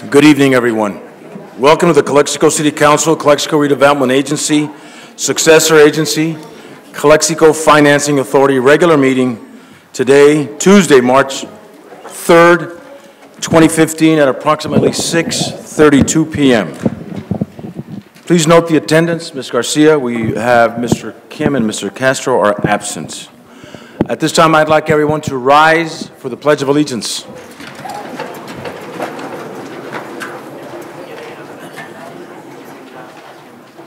Good evening, everyone. Welcome to the Calexico City Council, Calexico Redevelopment Agency, Successor Agency, Calexico Financing Authority regular meeting today, Tuesday, March 3rd, 2015 at approximately 6:32 p.m. Please note the attendance. Ms. Garcia, we have Mr. Kim and Mr. Castro are absent. At this time, I'd like everyone to rise for the Pledge of Allegiance.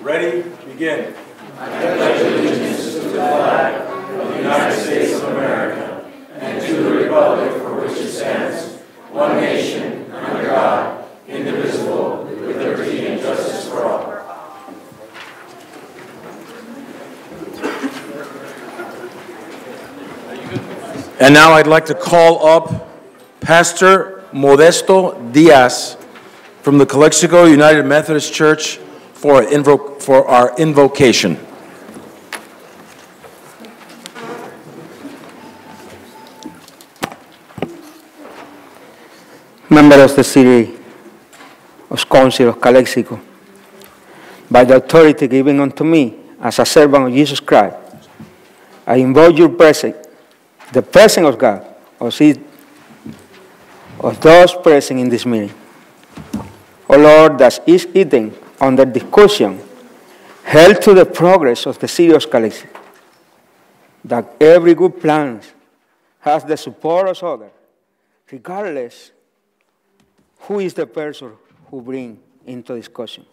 Ready? Begin. I pledge allegiance to the flag of the United States of America and to the republic for which it stands, one nation, under God, indivisible, with liberty and justice for all. And now I'd like to call up Pastor Modesto Diaz from the Calexico United Methodist Church for our invocation. Members of the City of Council of Calexico, by the authority given unto me as a servant of Jesus Christ, I invoke your presence, the presence of God, of those present in this meeting. O Lord, that is eaten under discussion, held to the progress of the City of Calexico, that every good plan has the support of others, regardless who is the person who brings into discussion.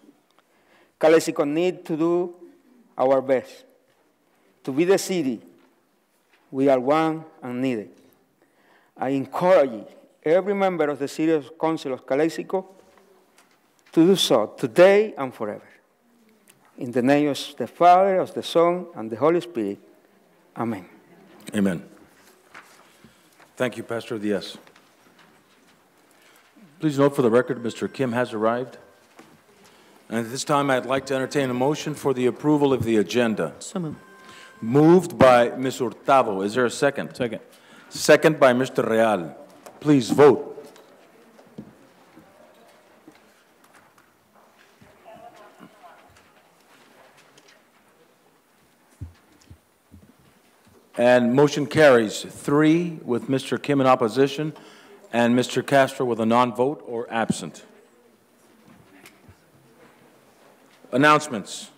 Calexico needs to do our best to be the city we are one and needed. I encourage every member of the City of Council of Calexico to do so today and forever. In the name of the Father, of the Son, and the Holy Spirit. Amen. Amen. Thank you, Pastor Diaz. Please note for the record, Mr. Kim has arrived. And at this time, I'd like to entertain a motion for the approval of the agenda. So moved. Moved by Ms. Hurtado. Is there a second? Second. Second by Mr. Real. Please vote. And motion carries 3 with Mr. Kim in opposition and Mr. Castro with a non-vote or absent. Announcements.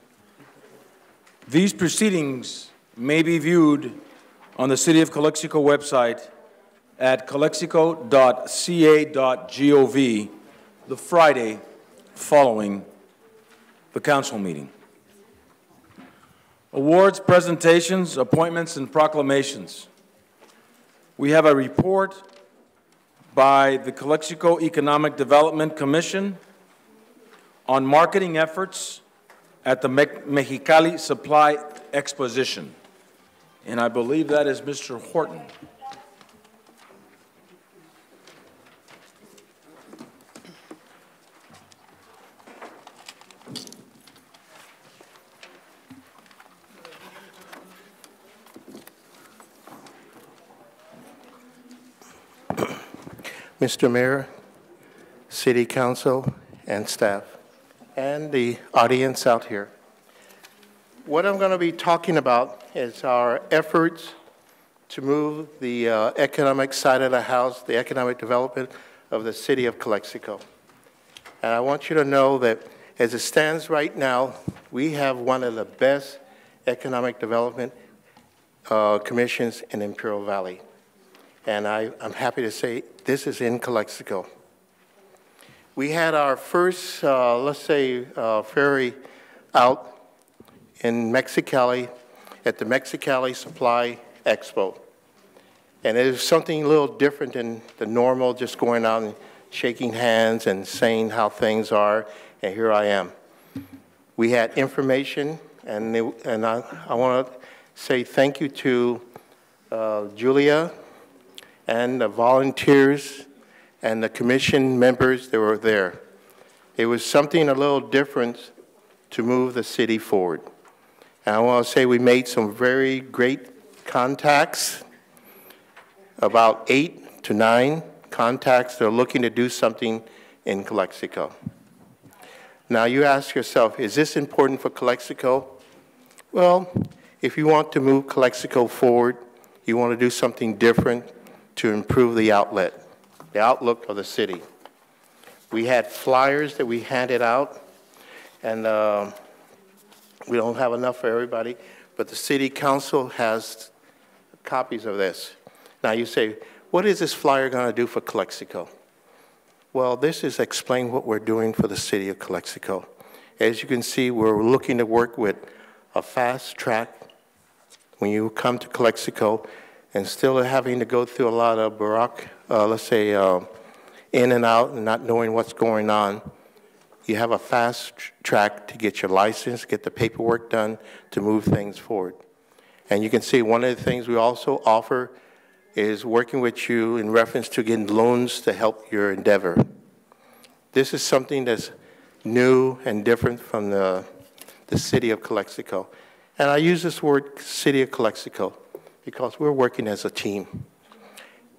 These proceedings may be viewed on the City of Calexico website at calexico.ca.gov the Friday following the council meeting. Awards, presentations, appointments, and proclamations. We have a report by the Calexico Economic Development Commission on marketing efforts at the Mexicali Supply Exposition. And I believe that is Mr. Horton. Mr. Mayor, City Council, and staff, and the audience out here. What I'm going to be talking about is our efforts to move the economic side of the house, the economic development of the City of Calexico. And I want you to know that as it stands right now, we have one of the best economic development commissions in Imperial Valley. And I'm happy to say this is in Calexico. We had our first, let's say, ferry out in Mexicali at the Mexicali Supply Expo. And it was something a little different than the normal, just going out and shaking hands and saying how things are, and here I am. We had information, and I want to say thank you to Julia and the volunteers and the commission members that were there. It was something a little different to move the city forward. And I want to say we made some very great contacts, about 8 to 9 contacts that are looking to do something in Calexico. Now you ask yourself, is this important for Calexico? Well, if you want to move Calexico forward, you want to do something different to improve the outlook of the city. We had flyers that we handed out, and we don't have enough for everybody, but the city council has copies of this. Now you say, what is this flyer going to do for Calexico? Well, this is explain what we're doing for the city of Calexico. As you can see, we're looking to work with a fast track when you come to Calexico, instead of having to go through a lot of let's say, in and out and not knowing what's going on. You have a fast track to get your license, get the paperwork done, to move things forward. And you can see one of the things we also offer is working with you in reference to getting loans to help your endeavor. This is something that's new and different from the city of Calexico. And I use this word, city of Calexico, because we're working as a team.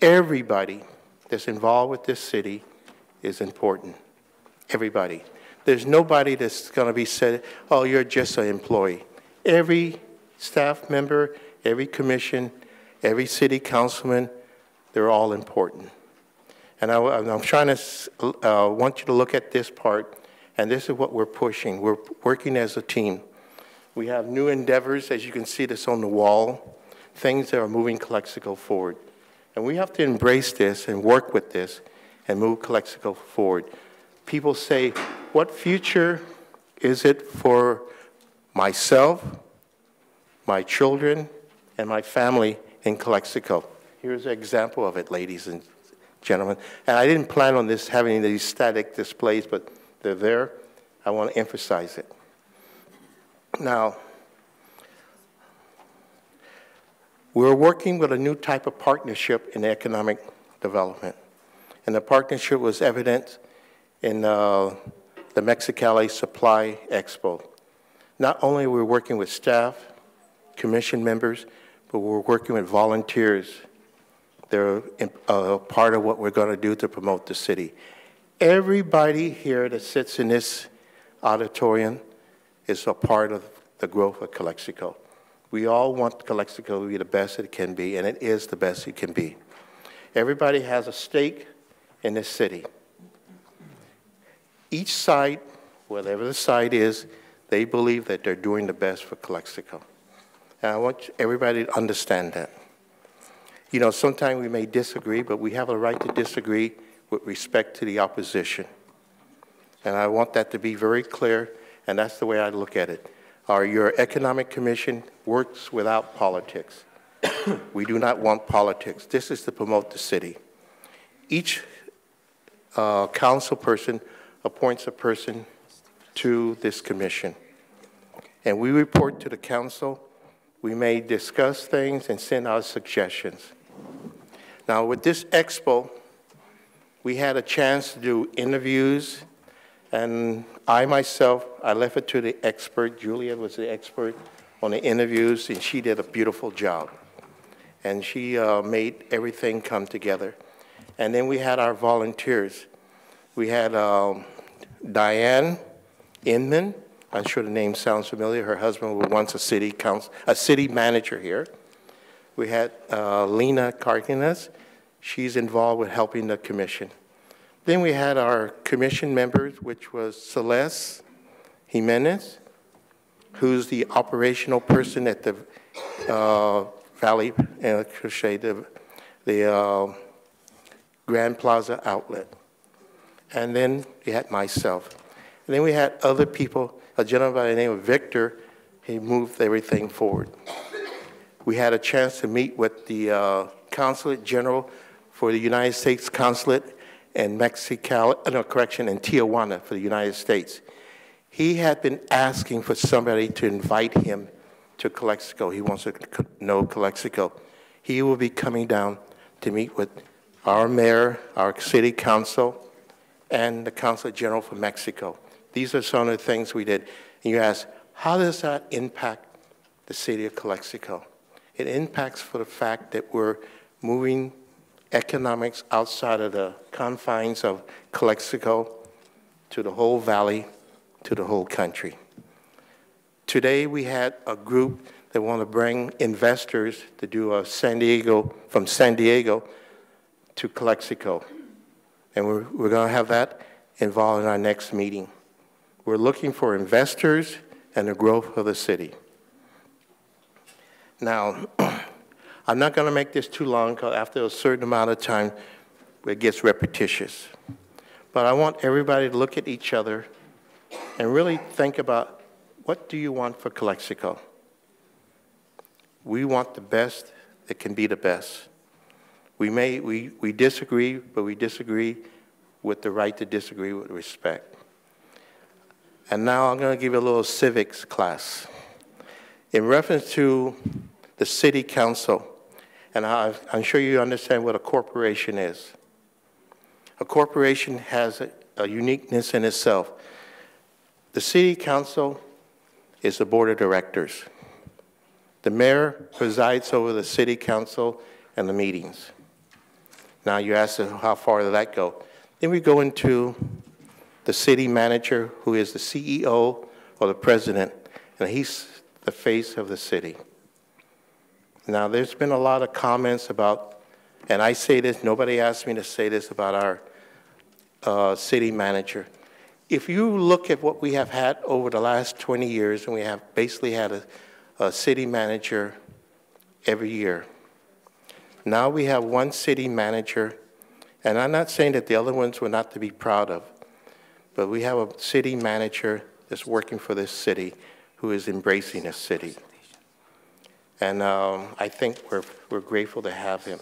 Everybody that's involved with this city is important. Everybody. There's nobody that's going to be said, oh, you're just an employee. Every staff member, every commission, every city councilman, they're all important. And I'm trying to want you to look at this part, and this is what we're pushing. We're working as a team. We have new endeavors, as you can see this on the wall, things that are moving Calexico forward. And we have to embrace this and work with this and move Calexico forward. People say, what future is it for myself, my children, and my family in Calexico? Here's an example of it, ladies and gentlemen. And I didn't plan on this having these static displays, but they're there. I want to emphasize it. Now, we're working with a new type of partnership in economic development. And the partnership was evident in the CoCLX Supply Expo. Not only are we working with staff, commission members, but we're working with volunteers. They're a part of what we're going to do to promote the city. Everybody here that sits in this auditorium is a part of the growth of Calexico. We all want Calexico to be the best it can be, and it is the best it can be. Everybody has a stake in this city. Each side, whatever the side is, they believe that they're doing the best for Calexico. And I want everybody to understand that. You know, sometimes we may disagree, but we have a right to disagree with respect to the opposition. And I want that to be very clear, and that's the way I look at it. Your Economic Commission works without politics. We do not want politics. This is to promote the city. Each council person appoints a person to this commission. And we report to the council. We may discuss things and send out suggestions. Now, with this expo, we had a chance to do interviews, and I myself, I left it to the expert. Julia was the expert on the interviews, and she did a beautiful job. And she made everything come together. And then we had our volunteers. We had Diane Inman. I'm sure the name sounds familiar. Her husband was once a city manager here. We had Lena Cardenas. She's involved with helping the commission. Then we had our commission members, which was Celeste Jimenez, who's the operational person at the Valley Crochet, the Grand Plaza outlet. And then we had myself. And then we had other people, a gentleman by the name of Victor. He moved everything forward. We had a chance to meet with the Consulate General for the United States Consulate in Tijuana for the United States. He had been asking for somebody to invite him to Calexico. He wants to know Calexico. He will be coming down to meet with our mayor, our city council, and the Consulate General for Mexico. These are some of the things we did. And you ask, how does that impact the city of Calexico? It impacts for the fact that we're moving economics outside of the confines of Calexico to the whole valley, to the whole country. Today we had a group that want to bring investors to do a from San Diego to Calexico. And we're going to have that involved in our next meeting. We're looking for investors and the growth of the city. Now, I'm not going to make this too long because after a certain amount of time, it gets repetitious. But I want everybody to look at each other and really think about, what do you want for Calexico? We want the best that can be the best. We disagree, but we disagree with the right to disagree with respect. And now I'm going to give you a little civics class. In reference to the city council, and I'm sure you understand what a corporation is. A corporation has a uniqueness in itself. The city council is the board of directors. The mayor presides over the city council and the meetings. Now you ask how far did that go? Then we go into the city manager, who is the CEO or the president, and he's the face of the city. Now there's been a lot of comments about, and I say this, nobody asked me to say this about our city manager. If you look at what we have had over the last 20 years, and we have basically had a city manager every year. Now we have one city manager, and I'm not saying that the other ones were not to be proud of, but we have a city manager that's working for this city who is embracing this city. And I think we're grateful to have him.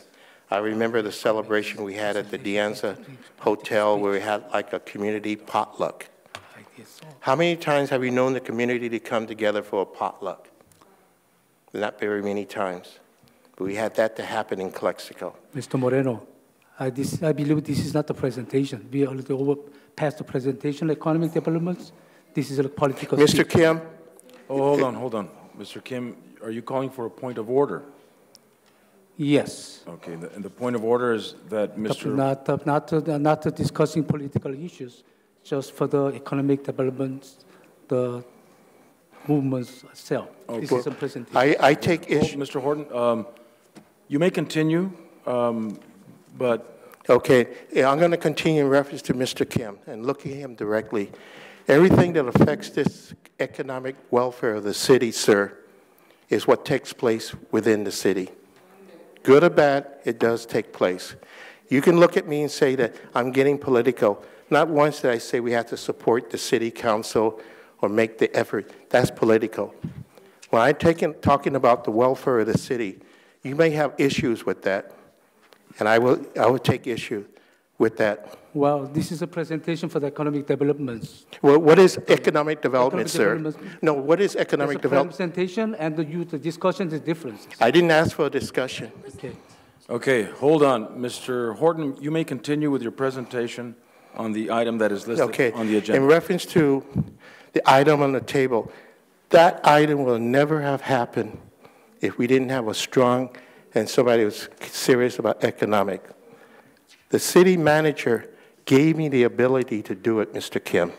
I remember the celebration we had at the Dianza Hotel where we had like a community potluck. How many times have we known the community to come together for a potluck? Not very many times. But we had that to happen in Calexico. Mr. Moreno, I believe this is not the presentation. We already over past the presentation, economic developments. This is a political Mr. speech. Kim? Oh, hold on. Mr. Kim, are you calling for a point of order? Yes. Okay, and the point of order is that Mr. Not discussing political issues, just for the economic developments, the movements itself. Okay. This is a presentation. I take issue. Mr. Horton, you may continue, but... Okay, yeah, I'm going to continue in reference to Mr. Kim and look at him directly. Everything that affects this economic welfare of the city, sir, is what takes place within the city. Good or bad, it does take place. You can look at me and say that I'm getting political. Not once did I say we have to support the city council or make the effort. That's political. When I'm talking about the welfare of the city, you may have issues with that, and I will take issue with that. Well, this is a presentation for the economic developments. Well, what is economic development, sir? No, what is economic development? Presentation and the discussion is different. I didn't ask for a discussion. Okay. okay, hold on. Mr. Horton, you may continue with your presentation on the item that is listed on the agenda. In reference to the item on the table, that item will never have happened if we didn't have a strong and somebody who was serious about economic. The city manager gave me the ability to do it, Mr. Kim.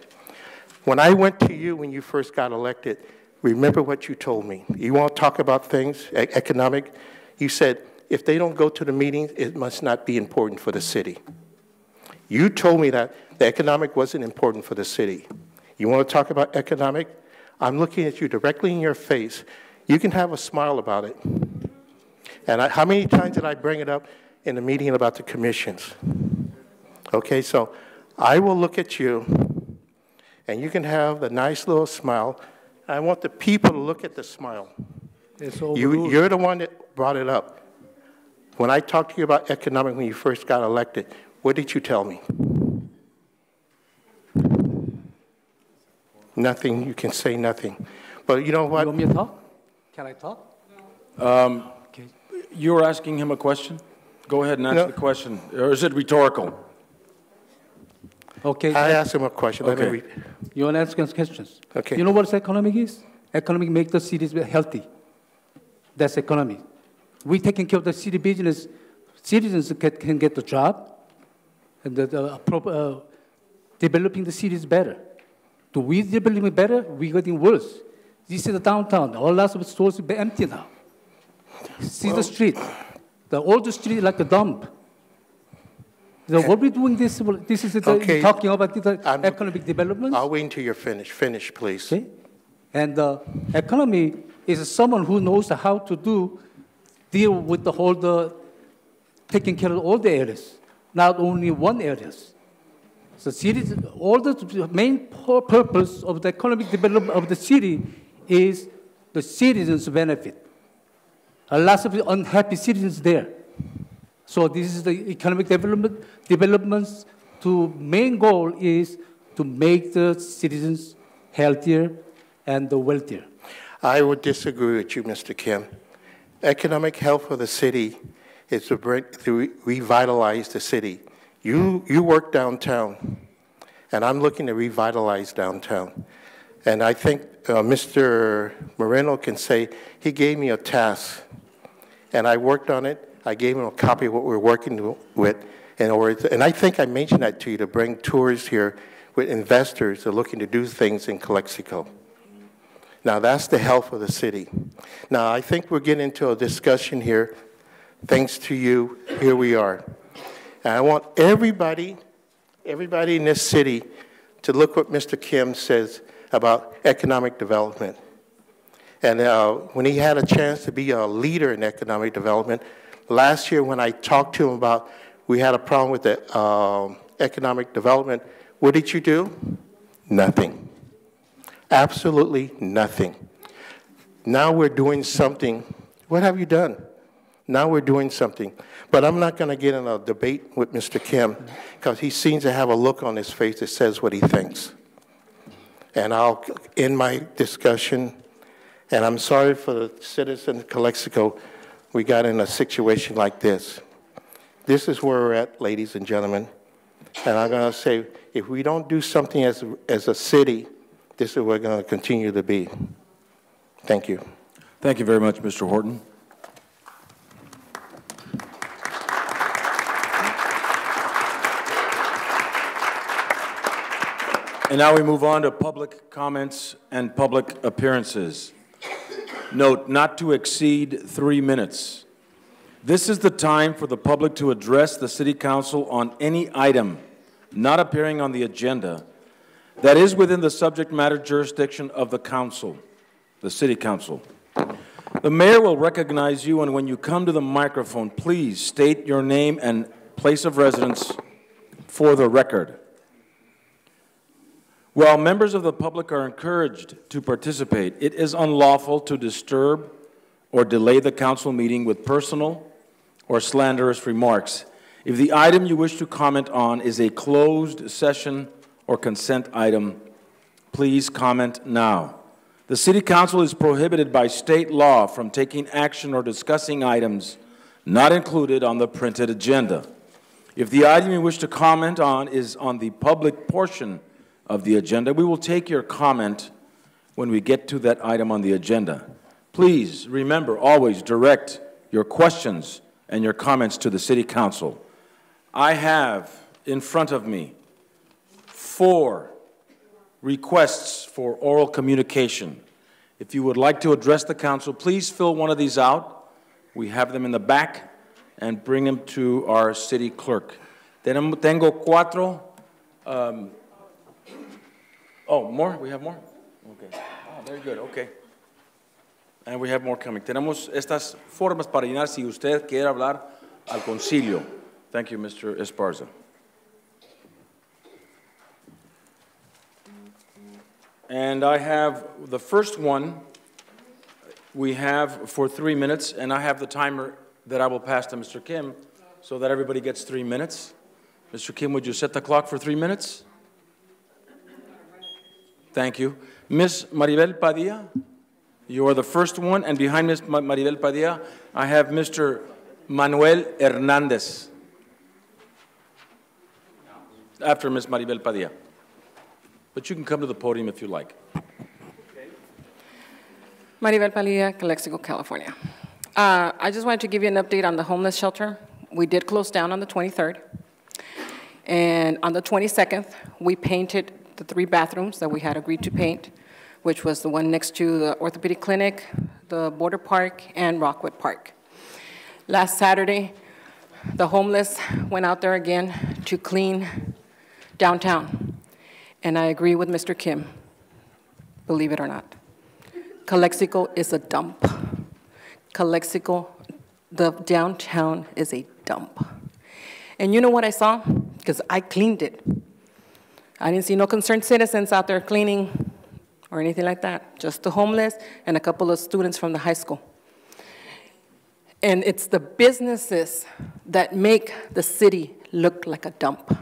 When I went to you when you first got elected, remember what you told me. You want to talk about things, economic? You said, if they don't go to the meetings, it must not be important for the city. You told me that the economic wasn't important for the city. You want to talk about economic? I'm looking at you directly in your face. You can have a smile about it. And how many times did I bring it up in the meeting about the commissions? Okay, so I will look at you, and you can have the nice little smile. I want the people to look at the smile. You're the one that brought it up. When I talked to you about economic when you first got elected, what did you tell me? Nothing. You can say nothing. But you know what? You want me to talk? Can I talk? Okay. You were asking him a question? Go ahead and answer the question. Or is it rhetorical? Okay. I asked him a question. Okay. Let me read. You want to ask us questions? Okay. You know what economic is? Economic makes the cities healthy. That's economy. We taking care of the city business. Citizens can get the job, and developing the cities better. Do we develop it better? We're getting worse. This is the downtown. All lots of stores are empty now. See the street. The old street like a dump. So what we're doing this is Okay. talking about the economic development. I'll wait until you're finished. Finish, please. Okay? And the economy is someone who knows how to deal with the whole, taking care of all the areas, not only one areas. So cities, all the main purpose of the economic development of the city is the citizens' benefit. A lot of unhappy citizens there. So this is the economic development's main goal is to make the citizens healthier and wealthier. I would disagree with you, Mr. Kim. Economic health of the city is to revitalize the city. You work downtown, and I'm looking to revitalize downtown. And I think Mr. Moreno can say he gave me a task, and I worked on it. I gave him a copy of what we're working with, and I think I mentioned that to you to bring tours here with investors that are looking to do things in Calexico. Now, that's the health of the city. Now, I think we're getting into a discussion here. Thanks to you, here we are. And I want everybody in this city to look what Mr. Kim says about economic development. And when he had a chance to be a leader in economic development, last year when I talked to him about we had a problem with the economic development, what did you do? Nothing. Absolutely nothing. Now we're doing something. What have you done? Now we're doing something. But I'm not going to get in a debate with Mr. Kim because he seems to have a look on his face that says what he thinks. And I'll end my discussion. And I'm sorry for the citizens of Calexico we got in a situation like this. This is where we're at, ladies and gentlemen. And I'm going to say, if we don't do something as a city, this is what we're going to continue to be. Thank you. Thank you very much, Mr. Horton. And now we move on to public comments and public appearances. Note, not to exceed 3 minutes. This is the time for the public to address the City Council on any item not appearing on the agenda that is within the subject matter jurisdiction of the Council, the City Council. The Mayor will recognize you, and when you come to the microphone, please state your name and place of residence for the record. While members of the public are encouraged to participate, it is unlawful to disturb or delay the council meeting with personal or slanderous remarks. If the item you wish to comment on is a closed session or consent item, please comment now. The City Council is prohibited by state law from taking action or discussing items not included on the printed agenda. If the item you wish to comment on is on the public portion of the agenda, we will take your comment when we get to that item on the agenda. Please remember, always direct your questions and your comments to the City Council. I have in front of me 4 requests for oral communication. If you would like to address the council, please fill one of these out. We have them in the back, and bring them to our city clerk. Tengo 4. Oh, more? We have more? Okay. Oh, very good. Okay. And we have more coming. Tenemos estas formas para llenar si usted quiere hablar al concilio. Thank you, Mr. Esparza. And I have the first one we have for 3 minutes, and I have the timer that I will pass to Mr. Kim so that everybody gets 3 minutes. Mr. Kim, would you set the clock for 3 minutes? Thank you. Ms. Maribel Padilla, you are the first one, and behind Ms. Maribel Padilla, I have Mr. Manuel Hernandez. After Ms. Maribel Padilla. But you can come to the podium if you like. Maribel Padilla, Calexico, California. I just wanted to give you an update on the homeless shelter. We did close down on the 23rd. And on the 22nd, we painted the 3 bathrooms that we had agreed to paint, which was the one next to the orthopedic clinic, the Border Park, and Rockwood Park. Last Saturday, the homeless went out there again to clean downtown. And I agree with Mr. Kim, believe it or not. Calexico is a dump. Calexico, the downtown is a dump. And you know what I saw? Because I cleaned it. I didn't see no concerned citizens out there cleaning or anything like that, just the homeless and a couple of students from the high school. And it's the businesses that make the city look like a dump.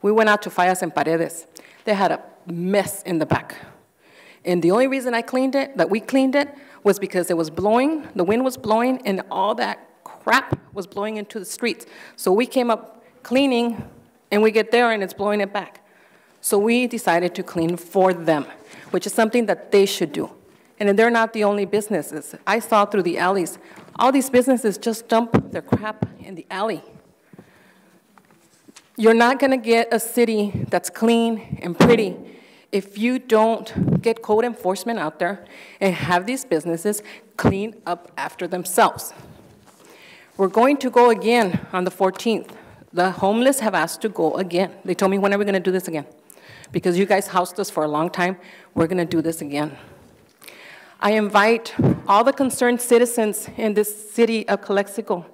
We went out to Fallas and Paredes. They had a mess in the back. And the only reason that we cleaned it, was because it was blowing, the wind was blowing, and all that crap was blowing into the streets. So we came up cleaning, and we get there, and it's blowing it back. So we decided to clean for them, which is something that they should do. And they're not the only businesses. I saw through the alleys, all these businesses just dump their crap in the alley. You're not going to get a city that's clean and pretty if you don't get code enforcement out there and have these businesses clean up after themselves. We're going to go again on the 14th. The homeless have asked to go again. They told me, when are we going to do this again? Because you guys housed us for a long time, we're going to do this again. I invite all the concerned citizens in this city of Calexico.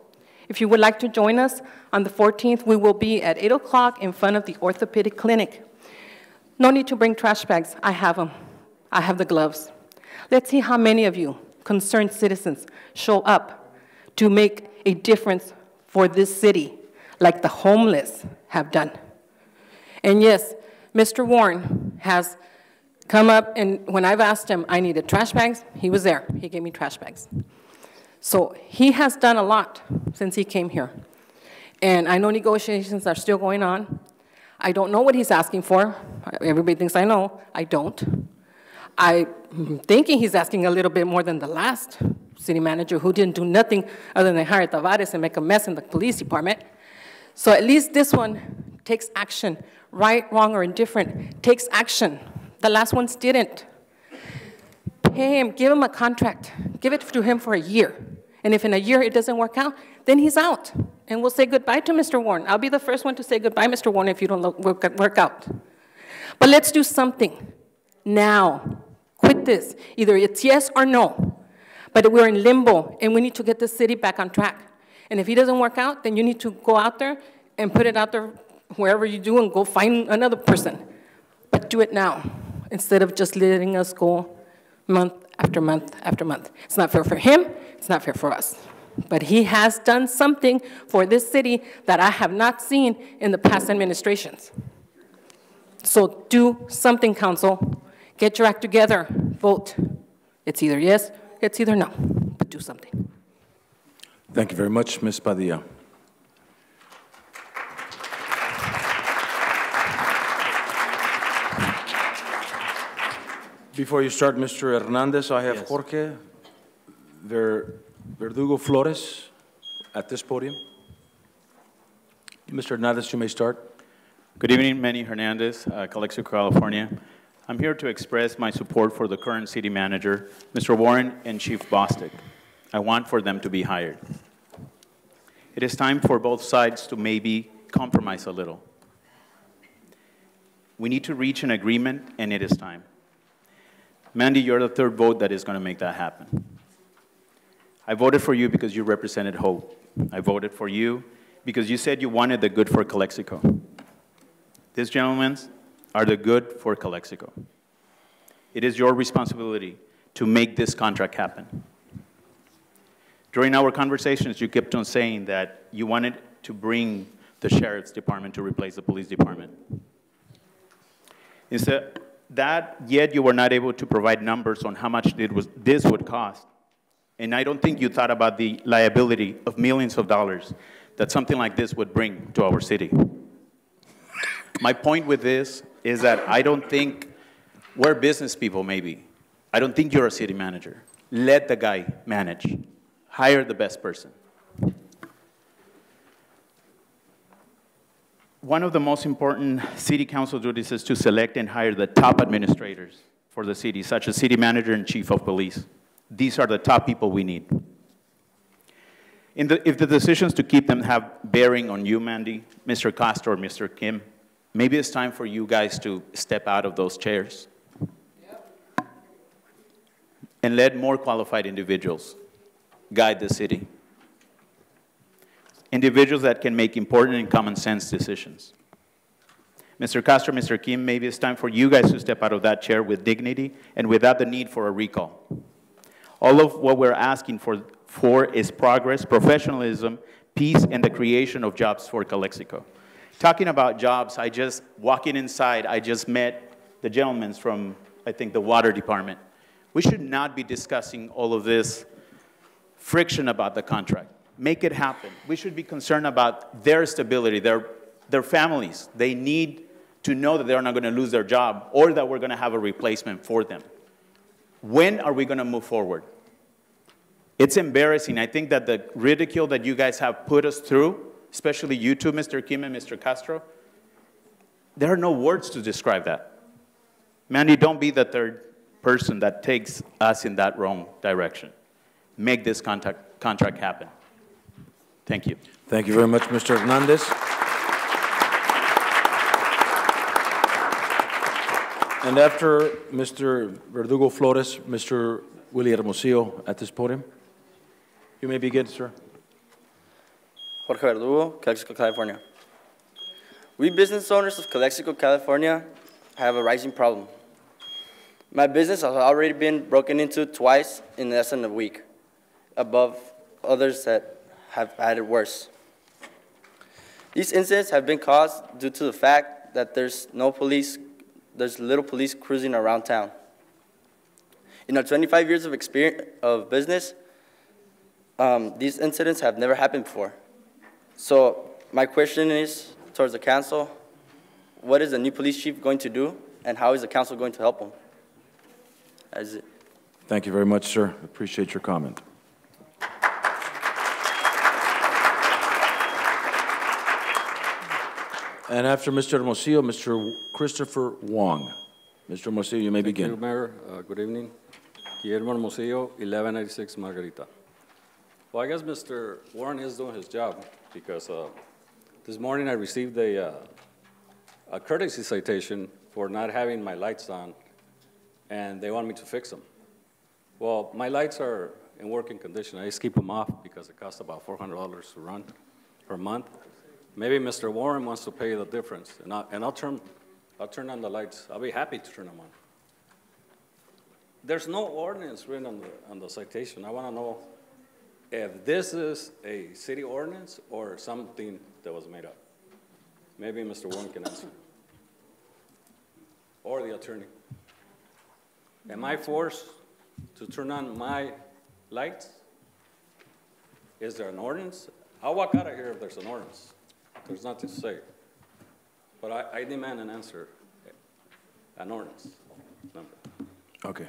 If you would like to join us on the 14th, we will be at 8 o'clock in front of the orthopedic clinic. No need to bring trash bags. I have them. I have the gloves. Let's see how many of you, concerned citizens, show up to make a difference for this city, like the homeless have done. And yes, Mr. Warren has come up, and when I've asked him, I needed trash bags, he was there. He gave me trash bags. So he has done a lot since he came here. And I know negotiations are still going on. I don't know what he's asking for. Everybody thinks I know. I don't. I'm thinking he's asking a little bit more than the last city manager, who didn't do nothing other than hire Tavares and make a mess in the police department. So at least this one takes action, right, wrong, or indifferent, takes action. The last ones didn't. Pay him, give him a contract, give it to him for a year. And if in a year it doesn't work out, then he's out. And we'll say goodbye to Mr. Warren. I'll be the first one to say goodbye, Mr. Warren, if you don't work out. But let's do something now. Quit this. Either it's yes or no. But we're in limbo, and we need to get the city back on track. And if he doesn't work out, then you need to go out there and put it out there wherever you do and go find another person. But do it now, instead of just letting us go month after month after month. It's not fair for him. It's not fair for us. But he has done something for this city that I have not seen in the past administrations. So do something, council. Get your act together. Vote. It's either yes, it's either no. But do something. Thank you very much, Ms. Padilla. Before you start, Mr. Hernandez, I have Jorge Verdugo Flores at this podium. Mr. Hernandez, you may start. Good evening, Manny Hernandez, Calexico, California. I'm here to express my support for the current city manager, Mr. Warren and Chief Bostic. I want for them to be hired. It is time for both sides to maybe compromise a little. We need to reach an agreement, and it is time. Mandy, you're the third vote that is going to make that happen. I voted for you because you represented hope. I voted for you because you said you wanted the good for Calexico. These gentlemen are the good for Calexico. It is your responsibility to make this contract happen. During our conversations, you kept on saying that you wanted to bring the sheriff's department to replace the police department. Instead, yet you were not able to provide numbers on how much this would cost. And I don't think you thought about the liability of millions of dollars that something like this would bring to our city. My point with this is that I don't think we're business people, maybe. I don't think you're a city manager. Let the guy manage. Hire the best person. One of the most important city council duties is to select and hire the top administrators for the city, such as city manager and chief of police. These are the top people we need. If the decisions to keep them have bearing on you, Mandy, Mr. Castro, or Mr. Kim, maybe it's time for you guys to step out of those chairs and let more qualified individuals guide the city. Individuals that can make important and common sense decisions. Mr. Castro, Mr. Kim, maybe it's time for you guys to step out of that chair with dignity and without the need for a recall. All of what we're asking for is progress, professionalism, peace, and the creation of jobs for Calexico. Talking about jobs, walking inside, I just met the gentlemen from, I think, the water department. We should not be discussing all of this friction about the contract. Make it happen. We should be concerned about their stability, their families. They need to know that they're not going to lose their job or that we're going to have a replacement for them. When are we going to move forward? It's embarrassing. I think that the ridicule that you guys have put us through, especially you two, Mr. Kim and Mr. Castro, there are no words to describe that. Mandy, don't be the third person that takes us in that wrong direction. Make this contract happen. Thank you. Thank you very much, Mr. Hernandez. And after Mr. Verdugo Flores, Mr. Willie Hermosillo at this podium. You may begin, sir. Jorge Verdugo, Calexico, California. We business owners of Calexico, California have a rising problem. My business has already been broken into twice in less than a week, above others that have had it worse. These incidents have been caused due to the fact that there's little police cruising around town. In our 25 years of experience of business, these incidents have never happened before. So my question is towards the council, what is the new police chief going to do, and how is the council going to help him? That is it. Thank you very much, sir. Appreciate your comment. And after Mr. Hermosillo, Mr. Christopher Wong. Mr. Hermosillo, you may begin. Thank you, Mayor. Good evening. Guillermo Hermosillo, 1186 Margarita. Well, I guess Mr. Warren is doing his job because this morning I received a courtesy citation for not having my lights on, and they want me to fix them. Well, my lights are in working condition. I just keep them off because it costs about $400 to run per month. Maybe Mr. Warren wants to pay the difference, and I'll turn on the lights. I'll be happy to turn them on. There's no ordinance written on the citation. I want to know if this is a city ordinance or something that was made up. Maybe Mr. Warren can answer. Or the attorney. Am I forced to turn on my lights? Is there an ordinance? I'll walk out of here if there's an ordinance. There's nothing to say. But I demand an answer, an ordinance number. Okay.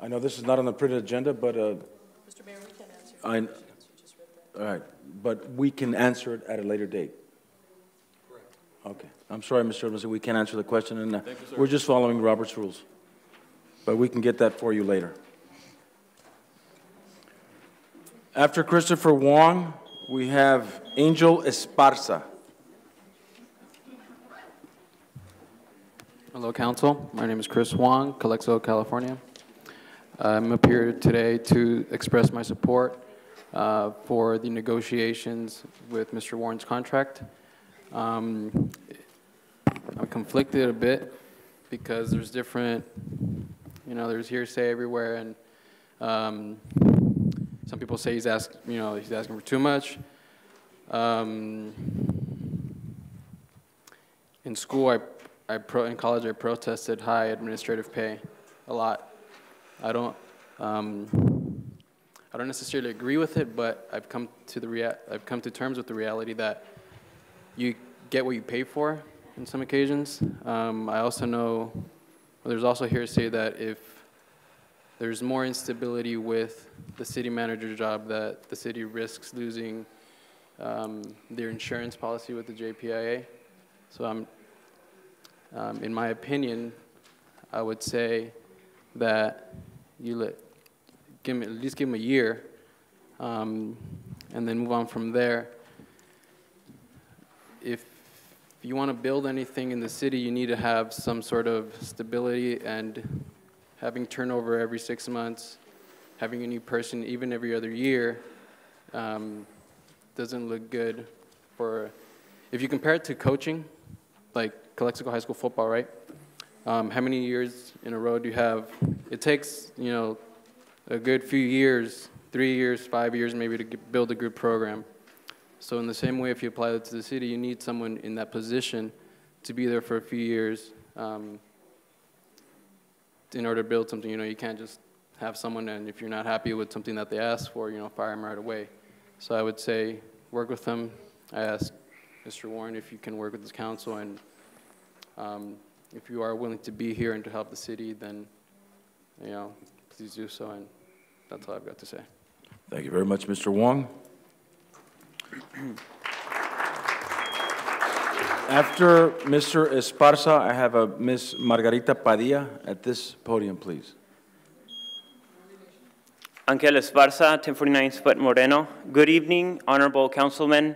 I know this is not on the printed agenda, but Mr. Mayor, we can answer your questions. You just read that. all right, but we can answer it at a later date. Correct. Okay. I'm sorry, Mr. Hermosillo, we can't answer the question, and Thank you, sir. we're just following Robert's rules. But we can get that for you later. After Christopher Wong, we have Angel Esparza. Hello, Council. My name is Chris Wong, Calexico, California. I'm up here today to express my support for the negotiations with Mr. Warren's contract. I'm conflicted a bit because there's different, there's hearsay everywhere, and some people say he's asking for too much. In school, in college, I protested high administrative pay a lot. I don't necessarily agree with it, but I've come to terms with the reality that you get what you pay for in some occasions. I also know there's also hearsay that if there's more instability with the city manager job, that the city risks losing their insurance policy with the JPIA. So in my opinion, I would say that you at least give them a year, and then move on from there. If you want to build anything in the city, you need to have some sort of stability, and having turnover every 6 months, having a new person even every other year, doesn't look good for, if you compare it to coaching, like Calexico High School football, right? How many years in a row do you have? It takes, you know, a good few years, 3 years, 5 years maybe to build a good program. So in the same way, if you apply that to the city, you need someone in that position to be there for a few years in order to build something. You know, you can't just have someone, and if you're not happy with something that they ask for, you know, fire them right away. So I would say work with them. I asked Mr. Warren if you can work with this council, and if you are willing to be here and to help the city, then, you know, please do so, and that's all I've got to say. Thank you very much, Mr. Wong. After Mr. Esparza, I have a Ms. Margarita Padilla at this podium, please. Angel Esparza, 1049 Sput Moreno. Good evening, honorable councilmen,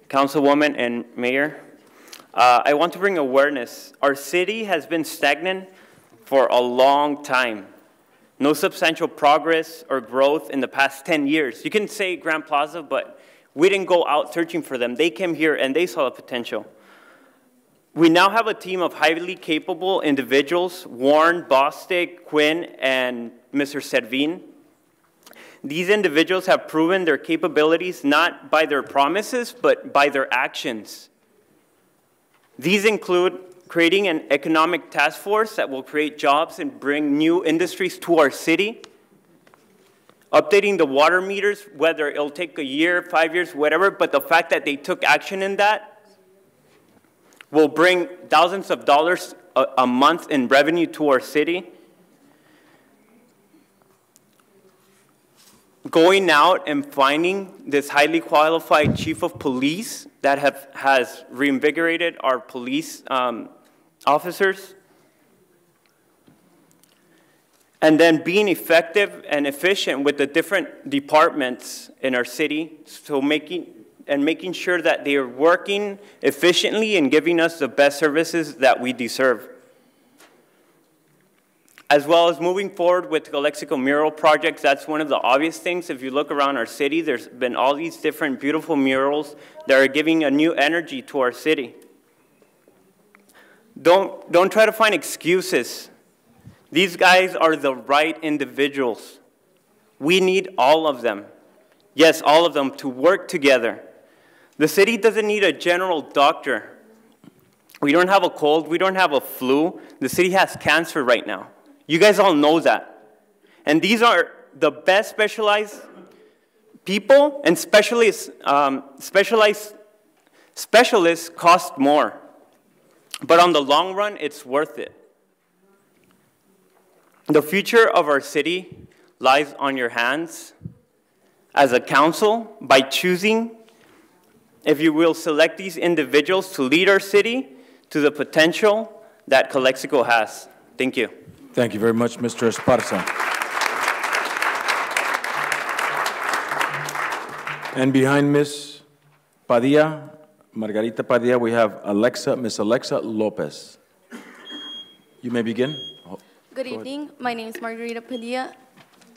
councilwoman, and mayor. I want to bring awareness. Our city has been stagnant for a long time. No substantial progress or growth in the past 10 years. You can say Grand Plaza, but we didn't go out searching for them. They came here and they saw the potential. We now have a team of highly capable individuals, Warren, Bostic, Quinn, and Mr. Servin. These individuals have proven their capabilities not by their promises, but by their actions. These include creating an economic task force that will create jobs and bring new industries to our city, updating the water meters, whether it'll take a year, 5 years, whatever, but the fact that they took action in that will bring thousands of dollars a month in revenue to our city. Going out and finding this highly qualified chief of police that has reinvigorated our police officers. And then being effective and efficient with the different departments in our city, so making sure that they are working efficiently and giving us the best services that we deserve. As well as moving forward with Calexico mural projects. That's one of the obvious things. If you look around our city, there's been all these different beautiful murals that are giving a new energy to our city. Don't try to find excuses. These guys are the right individuals. We need all of them. Yes, all of them to work together. The city doesn't need a general doctor. We don't have a cold. We don't have a flu. The city has cancer right now. You guys all know that. And these are the best specialized people, and specialists cost more. But on the long run, it's worth it. The future of our city lies on your hands as a council by choosing, if you will, select these individuals to lead our city to the potential that Calexico has. Thank you. Thank you very much, Mr. Esparza. And behind Ms. Padilla, Margarita Padilla, we have Miss Alexa Lopez. You may begin. Good evening. My name is Margarita Padilla,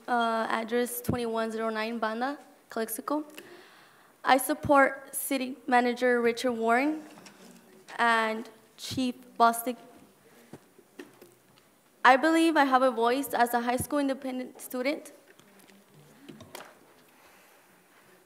address 2109 Banda, Calexico. I support City Manager Richard Warren and Chief Bostic. I believe I have a voice as a high school independent student.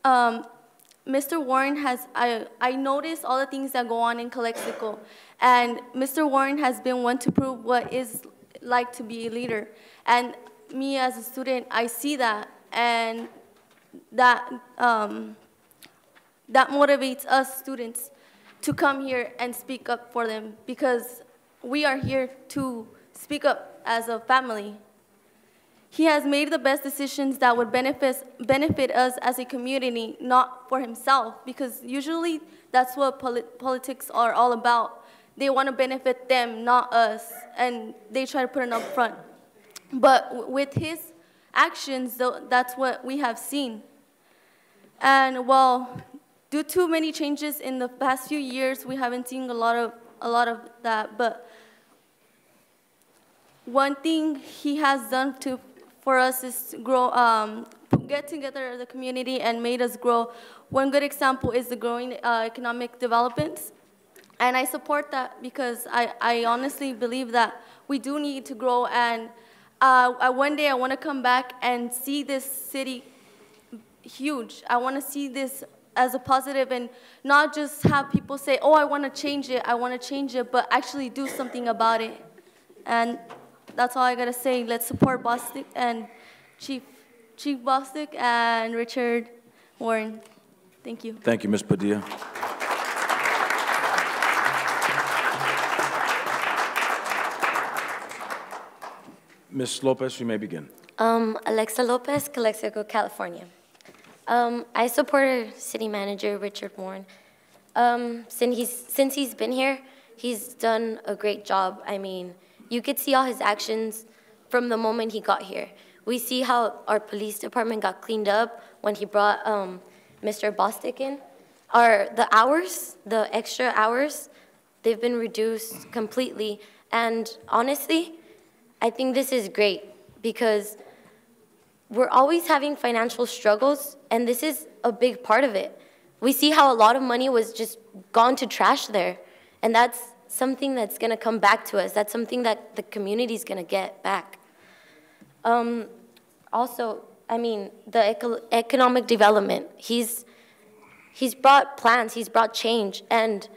Mr. Warren has, I noticed all the things that go on in Calexico, and Mr. Warren has been one to prove what it's like to be a leader. And me as a student, I see that, and that motivates us students to come here and speak up for them, because we are here to speak up as a family. He has made the best decisions that would benefit us as a community, not for himself, because usually that's what politics are all about. They want to benefit them, not us, and they try to put it up front. But with his actions, that's what we have seen. And well, due to many changes in the past few years, we haven't seen a lot of that. But one thing he has done for us is to grow, get together as a community and made us grow. One good example is the growing economic developments. And I support that because I honestly believe that we do need to grow. And one day I want to come back and see this city huge. I want to see this as a positive and not just have people say, oh, I want to change it, but actually do something about it. And that's all I got to say. Let's support Bostic and Chief Bostic and Richard Warren. Thank you. Thank you, Ms. Padilla. Ms. Lopez, you may begin. Alexa Lopez, Calexico, California. I support City Manager Richard Warren. Since he's been here, he's done a great job. I mean, you could see all his actions from the moment he got here. We see how our police department got cleaned up when he brought Mr. Bostic in. The extra hours, they've been reduced completely. And honestly, I think this is great because we're always having financial struggles, and this is a big part of it. We see how a lot of money was just gone to trash there, and that's something that's going to come back to us. That's something that the community is going to get back. Also, I mean, the economic development, he's brought plans, he's brought change, and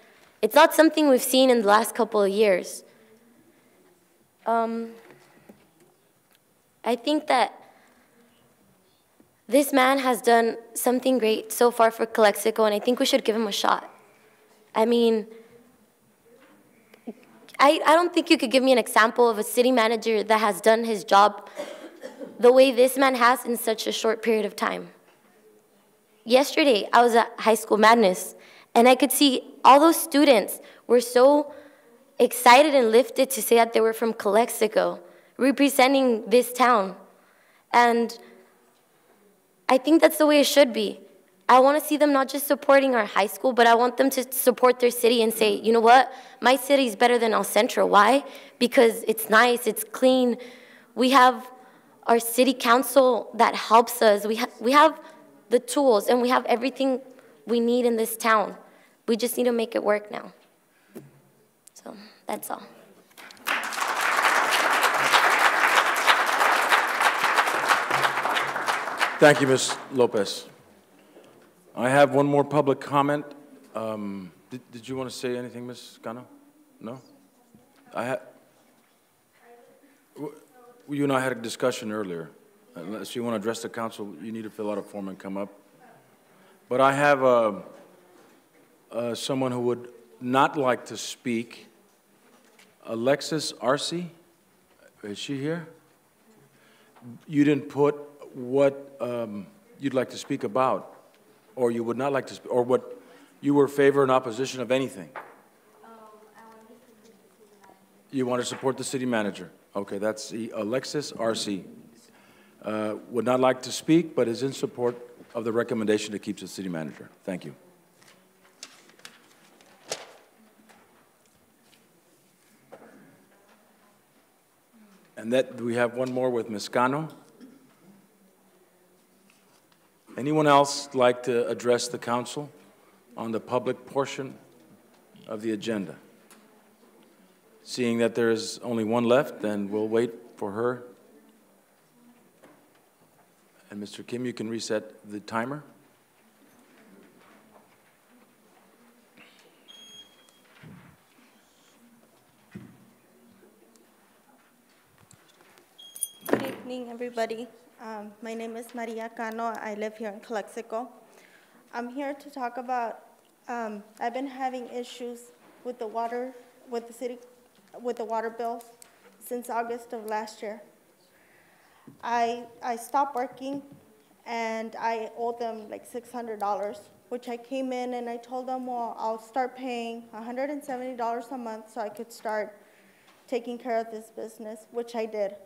it's not something we've seen in the last couple of years. I think that this man has done something great so far for Calexico, and I think we should give him a shot. I mean, I don't think you could give me an example of a city manager that has done his job the way this man has in such a short period of time. Yesterday, I was at High School Madness, and I could see all those students were so excited and lifted to say that they were from Calexico, representing this town. And I think that's the way it should be. I want to see them not just supporting our high school, but I want them to support their city and say, you know what, my city is better than El Centro. Why? Because it's nice, it's clean. We have our city council that helps us. We have the tools and we have everything we need in this town. We just need to make it work now. So that's all. Thank you, Ms. Lopez. I have one more public comment. Did you want to say anything, Ms. Cano? No? You and I had a discussion earlier. Unless you want to address the council, you need to fill out a form and come up. But I have someone who would not like to speak. Alexis Arce, is she here? You didn't put what you'd like to speak about, or you would not like to speak, or what you were favor and opposition of anything. You want to support the city manager. Okay, that's Alexis Arce. Would not like to speak, but is in support of the recommendation to keep the city manager. Thank you. And that we have one more with Ms. Cano. Anyone else like to address the council on the public portion of the agenda? Seeing that there is only one left, then we'll wait for her. And Mr. Kim, you can reset the timer. Good evening, everybody. My name is Maria Cano. I live here in Calexico. I'm here to talk about, I've been having issues with the water, with the water bill since August of last year. I stopped working, and I owed them like $600, which I came in and I told them, well, I'll start paying $170 a month so I could start taking care of this business, which I did.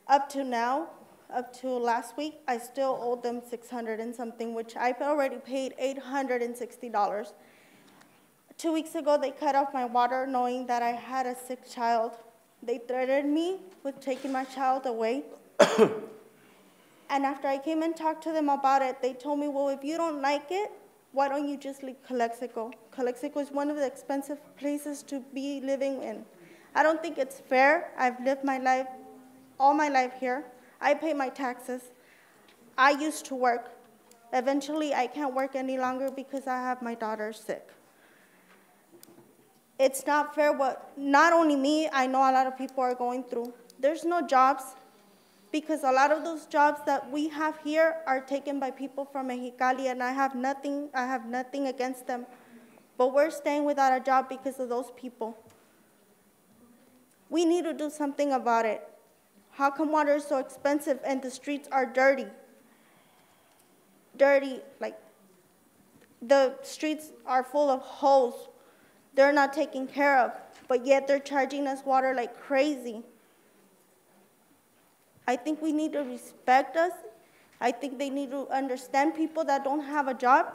Up to now, up to last week, I still owed them 600 and something, which I've already paid $860. 2 weeks ago, they cut off my water knowing that I had a sick child. They threatened me with taking my child away. And after I came and talked to them about it, they told me, well, if you don't like it, why don't you just leave Calexico? Calexico is one of the expensive places to be living in. I don't think it's fair. I've lived my life, all my life here. I pay my taxes. I used to work. Eventually, I can't work any longer because I have my daughter sick. It's not fair what, not only me, I know a lot of people are going through. There's no jobs because a lot of those jobs that we have here are taken by people from Mexicali, and I have nothing against them. But we're staying without a job because of those people. We need to do something about it. How come water is so expensive and the streets are dirty? Dirty, like the streets are full of holes. They're not taken care of, but yet they're charging us water like crazy. I think we need to respect us. I think they need to understand people that don't have a job,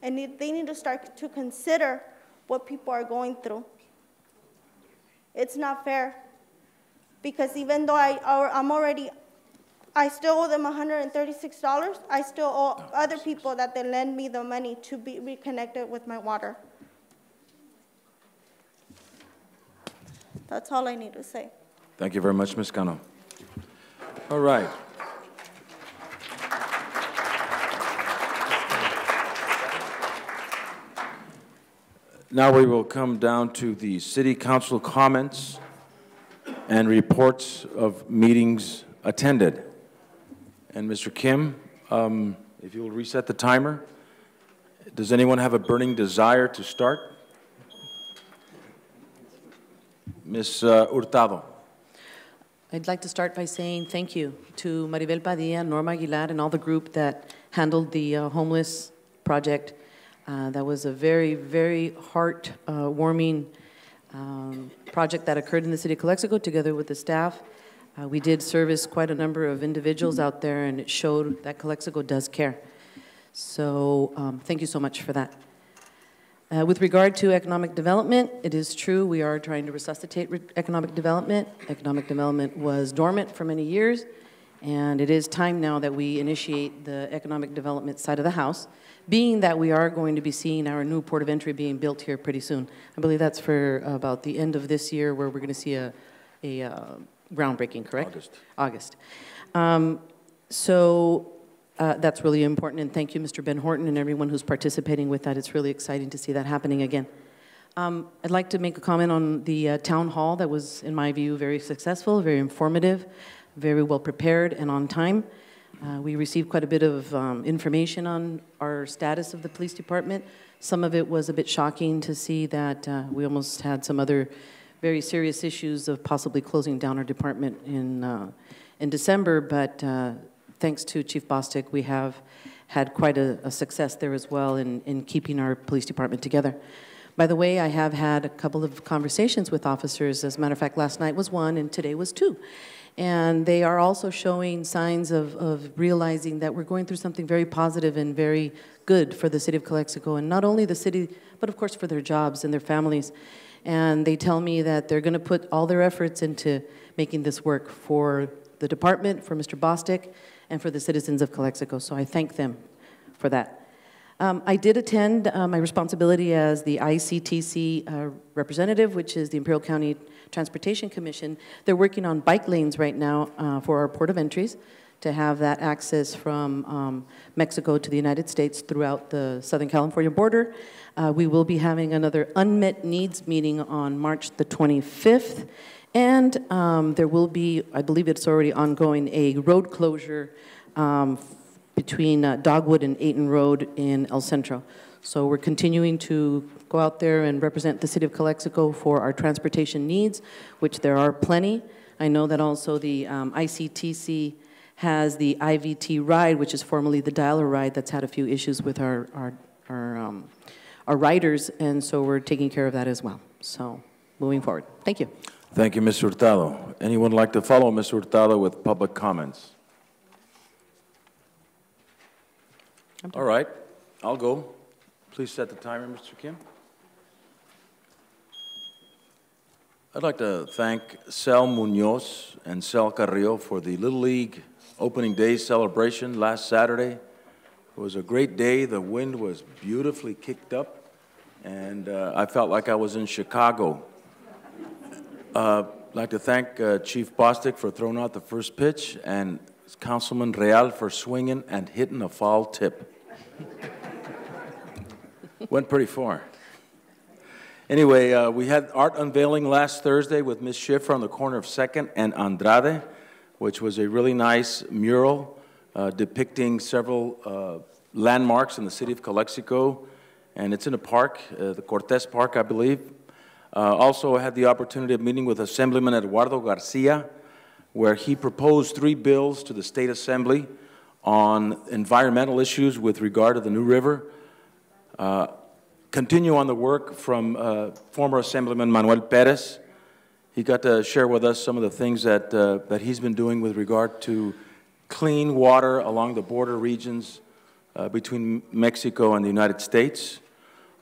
and they need to start to consider what people are going through. It's not fair, because even though I still owe them $136, I still owe other people that they lend me the money to be reconnected with my water. That's all I need to say. Thank you very much, Ms. Cano. All right. Now we will come down to the City Council comments and reports of meetings attended. And Mr. Kim, if you will reset the timer. Does anyone have a burning desire to start? Ms. Hurtado. I'd like to start by saying thank you to Maribel Padilla, Norma Aguilar, and all the group that handled the homeless project. That was a very, very heart-warming project that occurred in the city of Calexico together with the staff. We did service quite a number of individuals out there, and it showed that Calexico does care. So thank you so much for that. With regard to economic development, it is true we are trying to resuscitate economic development. Economic development was dormant for many years, and it is time now that we initiate the economic development side of the house, being that we are going to be seeing our new port of entry being built here pretty soon. I believe that's for about the end of this year, where we're going to see a groundbreaking, correct? August. That's really important, and thank you, Mr. Ben Horton, and everyone who's participating with that. It's really exciting to see that happening again. I'd like to make a comment on the town hall that was, in my view, very successful, very informative, very well prepared, and on time. We received quite a bit of information on our status of the police department. Some of it was a bit shocking to see that we almost had some other very serious issues of possibly closing down our department in December, but thanks to Chief Bostic, we have had quite a success there as well in keeping our police department together. By the way, I have had a couple of conversations with officers. As a matter of fact, last night was one and today was two. And they are also showing signs of realizing that we're going through something very positive and very good for the city of Calexico, and not only the city, but of course for their jobs and their families. And they tell me that they're going to put all their efforts into making this work for the department, for Mr. Bostic, and for the citizens of Calexico. So I thank them for that. I did attend my responsibility as the ICTC representative, which is the Imperial County Transportation Commission. They're working on bike lanes right now for our port of entries to have that access from Mexico to the United States throughout the Southern California border. We will be having another unmet needs meeting on March the 25th. And there will be, I believe it's already ongoing, a road closure between Dogwood and Ayton Road in El Centro. So we're continuing to go out there and represent the city of Calexico for our transportation needs, which there are plenty. I know that also the ICTC has the IVT ride, which is formerly the dialer ride, that's had a few issues with our riders, and so we're taking care of that as well. So moving forward. Thank you. Thank you, Ms. Hurtado. Anyone like to follow Ms. Hurtado with public comments? All right, I'll go. Please set the timer, Mr. Kim. I'd like to thank Sal Munoz and Sal Carrillo for the Little League opening day celebration last Saturday. It was a great day. The wind was beautifully kicked up, and I felt like I was in Chicago. I'd like to thank Chief Bostic for throwing out the first pitch, and Councilman Real for swinging and hitting a foul tip. Went pretty far. Anyway, we had art unveiling last Thursday with Ms. Schiffer on the corner of 2nd and Andrade, which was a really nice mural depicting several landmarks in the city of Calexico, and it's in a park, the Cortez Park, I believe. Also, I had the opportunity of meeting with Assemblyman Eduardo Garcia, where he proposed 3 bills to the State Assembly on environmental issues with regard to the New River. Continue on the work from former Assemblyman Manuel Perez. He got to share with us some of the things that he's been doing with regard to clean water along the border regions between Mexico and the United States.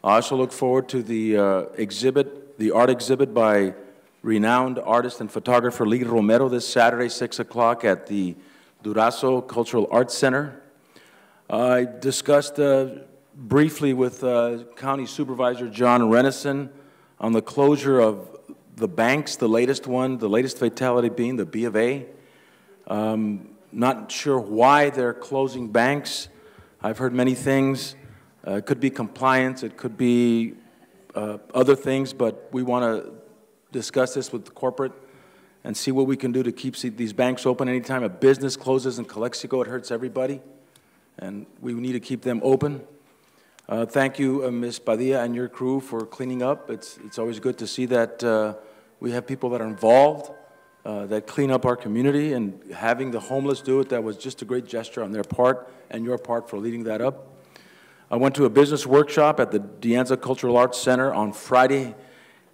I also look forward to the art exhibit by renowned artist and photographer Lee Romero this Saturday, 6 o'clock at the Durazo Cultural Arts Center. I discussed briefly with County Supervisor John Renison on the closure of the banks, the latest fatality being the B of A. Not sure why they're closing banks. I've heard many things. It could be compliance, it could be other things, but we want to discuss this with the corporate and see what we can do to keep these banks open. Anytime a business closes in Calexico, it hurts everybody, and we need to keep them open. Thank you, Ms. Padilla and your crew for cleaning up. It's always good to see that we have people that are involved, that clean up our community, and having the homeless do it, that was just a great gesture on their part and your part for leading that up. I went to a business workshop at the De Anza Cultural Arts Center on Friday,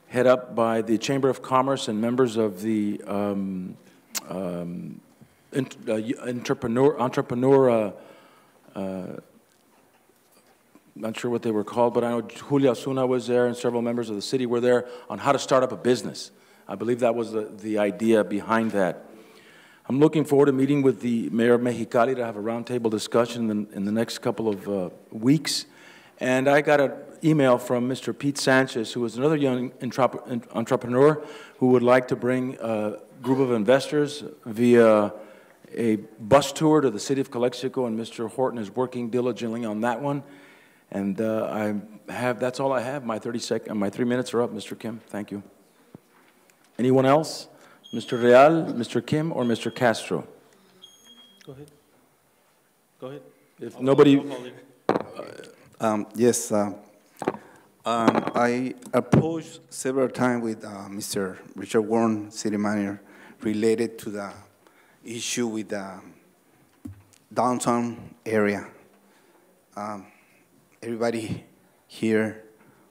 head up by the Chamber of Commerce and members of the entrepreneur not sure what they were called, but I know Julia Osuna was there and several members of the city were there on how to start up a business. I believe that was the idea behind that. I'm looking forward to meeting with the Mayor of Mexicali to have a roundtable discussion in the next couple of weeks. And I got an email from Mr. Pete Sanchez, who is another young entrepreneur who would like to bring a group of investors via a bus tour to the city of Calexico, and Mr. Horton is working diligently on that one. And that's all I have. My 3 minutes are up, Mr. Kim. Thank you. Anyone else? Mr. Real, Mr. Kim, or Mr. Castro? Go ahead. Go ahead. If nobody... Yes. I approached several times with Mr. Richard Warren, city manager, related to the issue with the downtown area. Everybody hear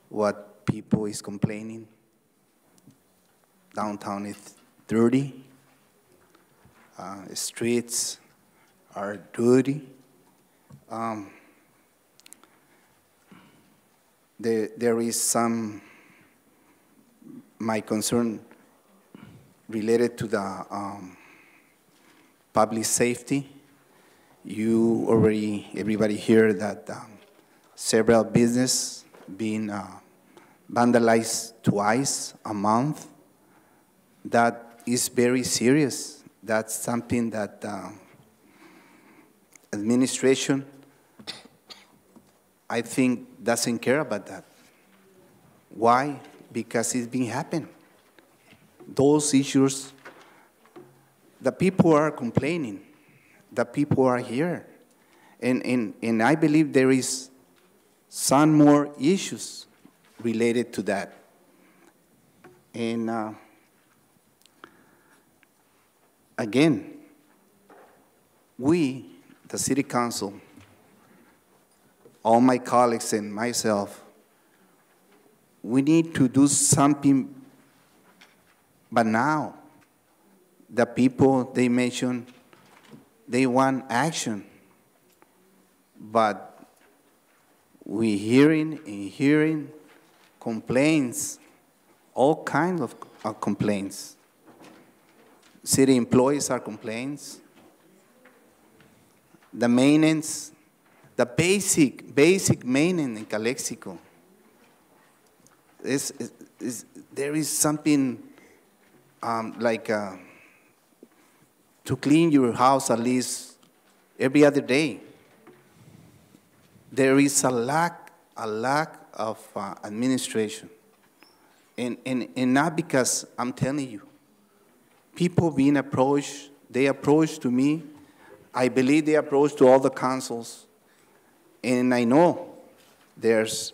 what people is complaining. Downtown is dirty. Streets are dirty. There is my concern related to the public safety. Everybody here that several businesses being vandalized twice a month. That is very serious. That's something that administration, I think, doesn't care about that. Why? Because it's been happening. Those issues, the people are complaining. The people are here. And I believe there is some more issues related to that. And again, we, the city council, all my colleagues and myself, we need to do something. But now, the people, they mention, they want action. But we hearing complaints, all kinds of complaints. City employees are complaints. The maintenance, the basic maintenance in Calexico. There is something to clean your house at least every other day. There is a lack of administration. And not because I'm telling you. People being approached, they approach to me. I believe they approach to all the councils. And I know there is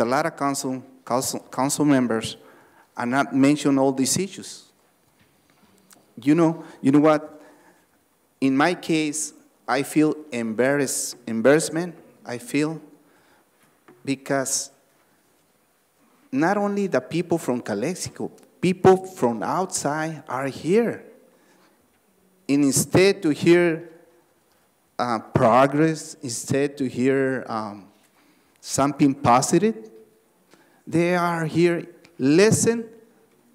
a lot of council members and not mention all these issues. You know what? In my case, I feel embarrassment, I feel, because not only the people from Calexico, people from outside are here. And instead to hear progress, instead to hear something positive, they are here listen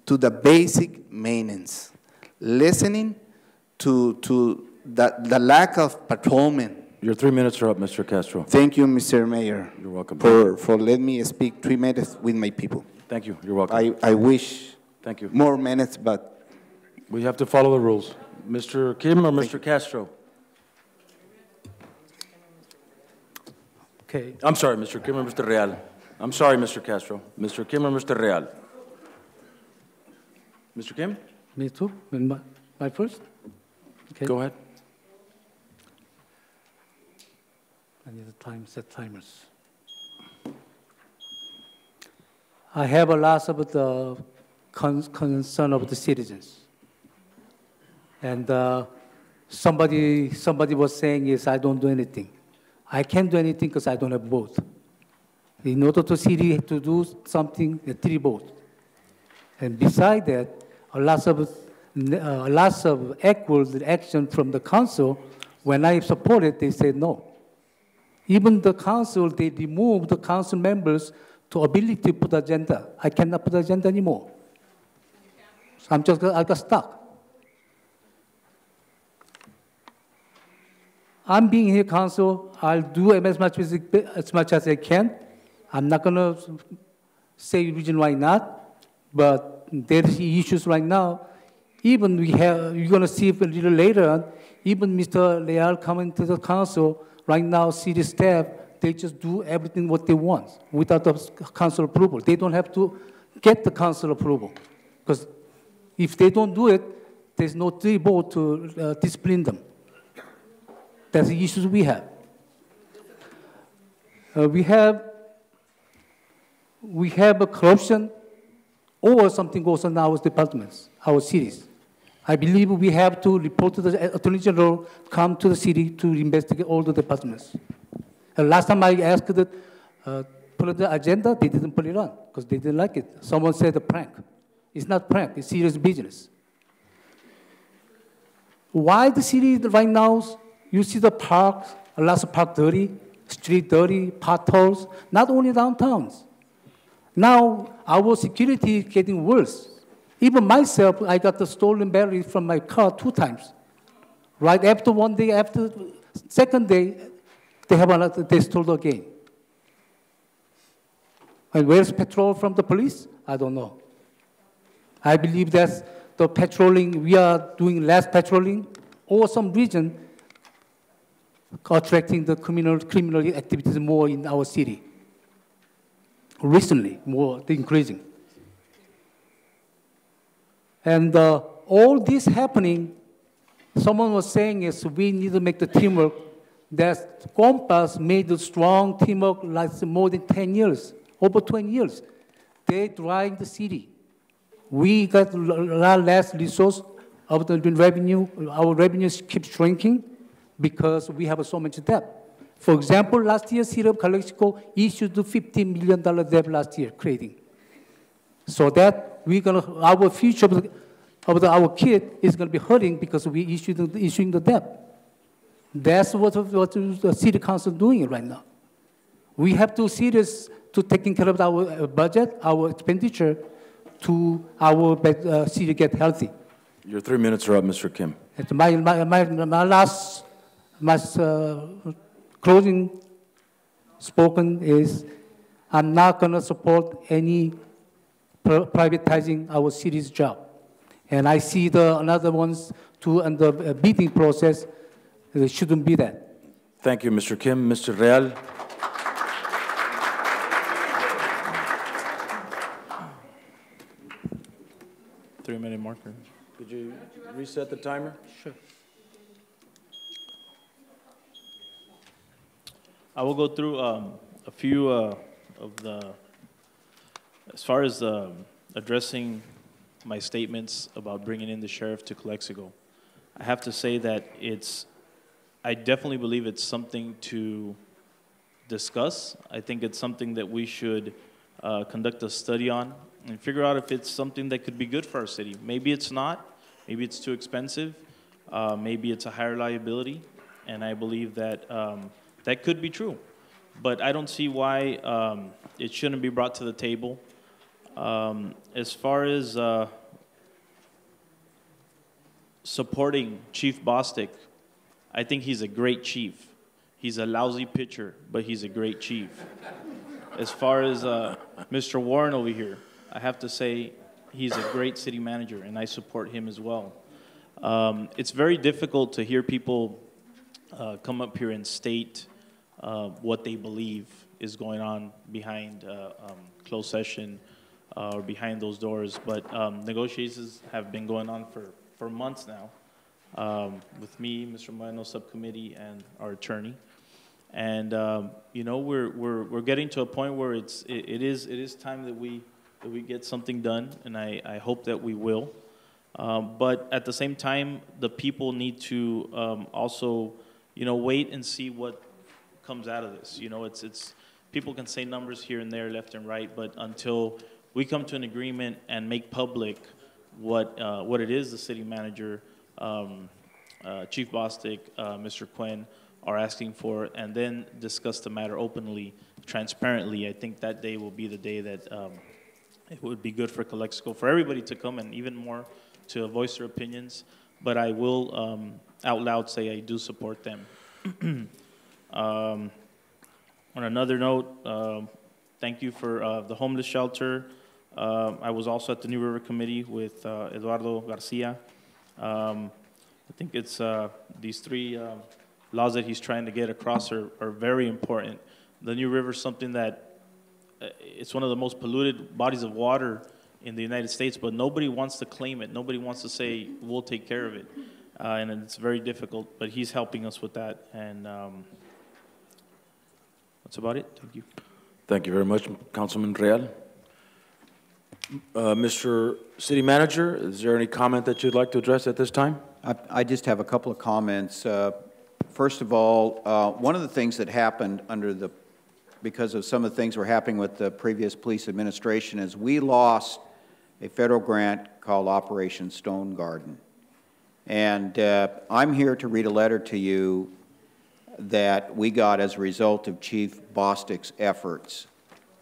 to the basic maintenance, listening to the lack of patrolmen. Your 3 minutes are up, Mr. Castro. Thank you, Mr. Mayor. You're welcome. For letting me speak 3 minutes with my people. Thank you. You're welcome. I wish Thank you. more minutes, but We have to follow the rules. Mr. Kim or Mr. Castro? Okay. I'm sorry, Mr. Kim or Mr. Real? I'm sorry, Mr. Castro. Mr. Kim or Mr. Real? Mr. Kim? Me too. My first? Okay. Go ahead. I need to set timers. I have a lot of the concern of the citizens. And somebody was saying is I don't do anything. I can't do anything because I don't have vote. In order to city to do something, 3 votes. And beside that, a lot of equal action from the council. When I support it, they said no. Even the council, they removed the council members to ability to put agenda. I cannot put agenda anymore. So I got stuck. I'm being here, council. I'll do as much as I can. I'm not gonna say reason why not, but there's issues right now. Even you're gonna see it a little later on, even Mr. Leal coming to the council, right now city staff, they just do everything what they want without the council approval. They don't have to get the council approval. Because if they don't do it, there's no 3 vote to discipline them. That's the issues we have. We have a corruption or something goes on in our departments, our cities. I believe we have to report to the Attorney General, come to the city to investigate all the departments. Last time I asked that put the agenda, they didn't put it on because they didn't like it. Someone said a prank. It's not prank, it's serious business. Why the city right now, you see the parks, a lot of park dirty, street dirty, potholes, not only downtowns. Now, our security is getting worse. Even myself, I got the stolen battery from my car 2 times. Right after one day, after second day, they stole again. And where's patrol from the police? I don't know. I believe that's the patrolling, we are doing less patrolling, or some reason attracting the criminal activities more in our city. Recently, more increasing. And all this happening, someone was saying is we need to make the teamwork. That Compass made a strong teamwork like more than 10 years, over 20 years. They drive the city. We got a lot less resource, of the revenue, our revenues keep shrinking because we have so much debt. For example, last year, City of Calexico issued $15 million debt last year, creating. So that our future of our kid is going to be hurting because we issuing the debt. That's what the city council is doing right now. We have to serious to taking care of our budget, our expenditure, to our city get healthy. Your 3 minutes are up, Mr. Kim. My last closing spoken is, I'm not going to support any privatizing our city's job. And I see another ones too in the bidding process. It shouldn't be that. Thank you, Mr. Kim. Mr. Real. Three-minute marker. Could you reset the timer? Sure. I will go through a few of as far as addressing my statements about bringing in the sheriff to Calexico. I have to say that I definitely believe it's something to discuss. I think it's something that we should conduct a study on and figure out if it's something that could be good for our city. Maybe it's not. Maybe it's too expensive. Maybe it's a higher liability. And I believe that that could be true. But I don't see why it shouldn't be brought to the table. As far as supporting Chief Bostic, I think he's a great chief. He's a lousy pitcher, but he's a great chief. As far as Mr. Warren over here, I have to say he's a great city manager, and I support him as well. It's very difficult to hear people come up here and state what they believe is going on behind closed session or behind those doors, but negotiations have been going on for months now with me, Mr. Moreno's subcommittee, and our attorney. And you know, we're getting to a point where it is time that we get something done, and I hope that we will. But at the same time, the people need to also, you know, wait and see what comes out of this. You know, it's people can say numbers here and there, left and right, but until we come to an agreement and make public what it is the city manager, Chief Bostic, Mr. Quinn are asking for, and then discuss the matter openly, transparently, I think that day will be the day that it would be good for Calexico, for everybody to come and even more to voice their opinions. But I will out loud say I do support them. On another note, thank you for the homeless shelter. I was also at the New River Committee with Eduardo Garcia. I think it's these three laws that he's trying to get across are very important. The New River is something that it's one of the most polluted bodies of water in the United States, but nobody wants to claim it. Nobody wants to say, we'll take care of it. And it's very difficult, but he's helping us with that. And that's about it. Thank you. Thank you very much, Councilman Real. Mr. City Manager, is there any comment that you'd like to address at this time? I just have a couple of comments. First of all, one of the things that happened because of some of the things that were happening with the previous police administration is we lost a federal grant called Operation Stone Garden. And I'm here to read a letter to you that we got as a result of Chief Bostic's efforts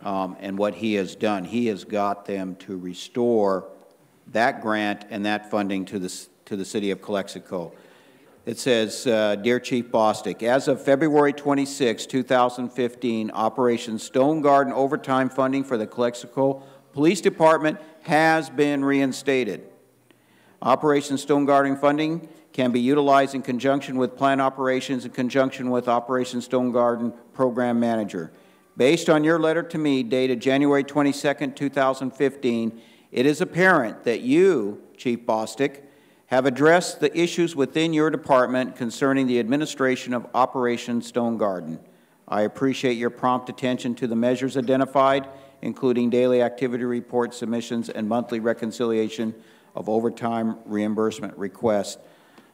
and what he has done. He has got them to restore that grant and that funding to the city of Calexico. It says, Dear Chief Bostic, as of February 26, 2015, Operation Stone Garden overtime funding for the Calexico Police Department has been reinstated. Operation Stone Garden funding can be utilized in conjunction with plant operations in conjunction with Operation Stone Garden Program Manager. Based on your letter to me dated January 22, 2015, it is apparent that you, Chief Bostic, have addressed the issues within your department concerning the administration of Operation Stone Garden. I appreciate your prompt attention to the measures identified, including daily activity report submissions and monthly reconciliation of overtime reimbursement requests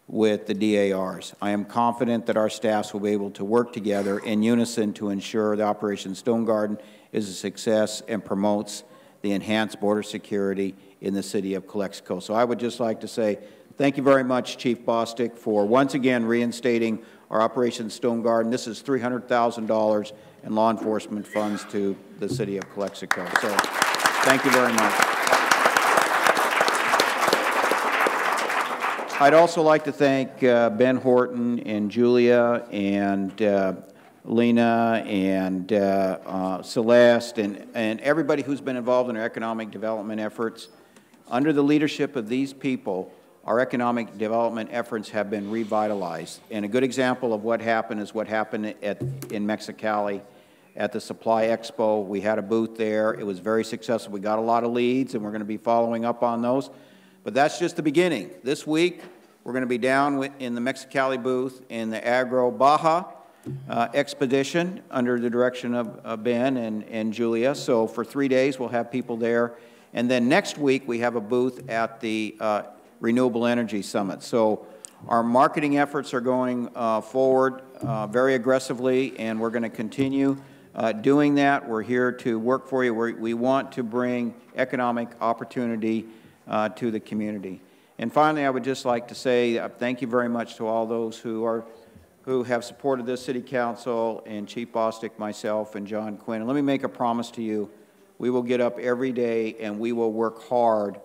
with the DARs. I am confident that our staffs will be able to work together in unison to ensure the Operation Stone Garden is a success and promotes the enhanced border security in the city of Calexico. So I would just like to say thank you very much, Chief Bostic, for once again reinstating our Operation Stone Garden. This is $300,000 in law enforcement funds to the city of Calexico. So thank you very much. I'd also like to thank Ben Horton and Julia and Lena and Celeste and everybody who's been involved in our economic development efforts. Under the leadership of these people, our economic development efforts have been revitalized. And a good example of what happened is what happened in Mexicali at the Supply Expo. We had a booth there. It was very successful. We got a lot of leads, and we're going to be following up on those. But that's just the beginning. This week, we're going to be down in the Mexicali booth in the Agro Baja expedition under the direction of Ben and Julia. So for 3 days, we'll have people there. And then next week, we have a booth at the Renewable Energy Summit. So our marketing efforts are going forward very aggressively, and we're going to continue doing that. We're here to work for you. We want to bring economic opportunity to the community. And finally, I would just like to say thank you very much to all those who have supported this City Council, and Chief Bostic, myself, and John Quinn. And let me make a promise to you. We will get up every day and we will work hard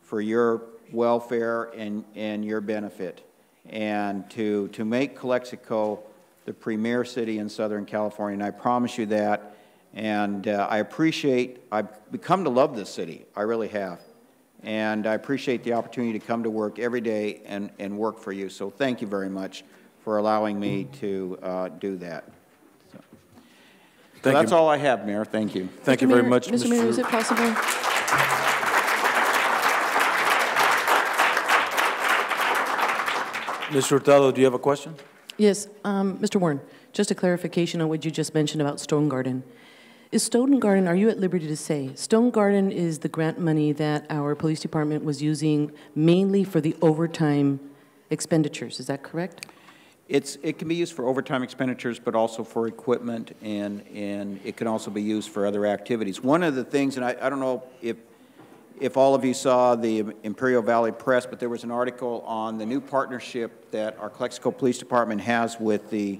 for your welfare and your benefit, and to make Calexico the premier city in Southern California. And I promise you that. And I've come to love this city. I really have. And I appreciate the opportunity to come to work every day and work for you. So thank you very much for allowing me to do that. So that's all I have, Mayor. Thank you. Thank you very much, Mr. Mayor, is it possible? Mr. Hurtado, do you have a question? Yes, Mr. Warren, just a clarification on what you just mentioned about Stone Garden. Is Stone Garden, are you at liberty to say, Stone Garden is the grant money that our police department was using mainly for the overtime expenditures, is that correct? It can be used for overtime expenditures, but also for equipment, and it can also be used for other activities. One of the things, and I don't know if all of you saw the Imperial Valley Press, but there was an article on the new partnership that our Calexico Police Department has with the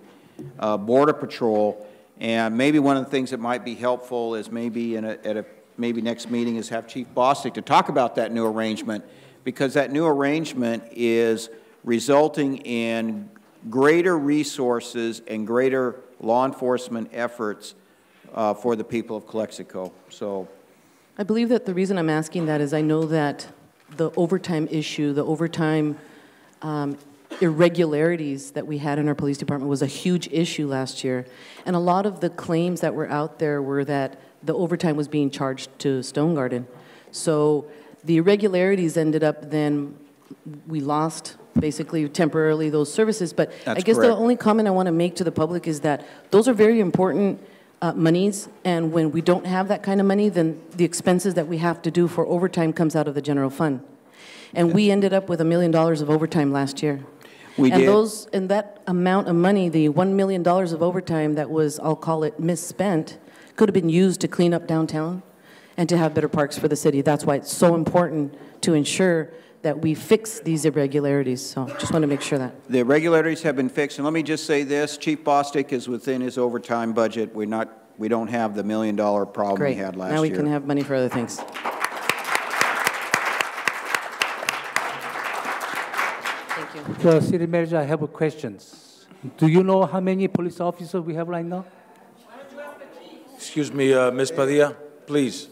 Border Patrol. And maybe one of the things that might be helpful is maybe maybe next meeting is have Chief Bostic to talk about that new arrangement, because that new arrangement is resulting in greater resources and greater law enforcement efforts for the people of Calexico. So, I believe that the reason I'm asking that is I know that the overtime issue, the overtime irregularities that we had in our police department was a huge issue last year. And a lot of the claims that were out there were that the overtime was being charged to Stone Garden. So the irregularities ended up then, we lost basically temporarily those services. But that's I guess correct. The only comment I want to make to the public is that those are very important monies, and when we don't have that kind of money, then the expenses that we have to do for overtime comes out of the general fund. And we ended up with $1 million of overtime last year. We did. And that amount of money, the $1 million of overtime that was, I'll call it misspent, could have been used to clean up downtown and to have better parks for the city. That's why it's so important to ensure that we fix these irregularities. So just want to make sure that. The irregularities have been fixed. And let me just say this, Chief Bostic is within his overtime budget. We don't have the $1 million problem Great. we had last year. Now we can have money for other things. Thank you. City Manager, I have a question. Do you know how many police officers we have right now? Excuse me, Ms. Padilla, please.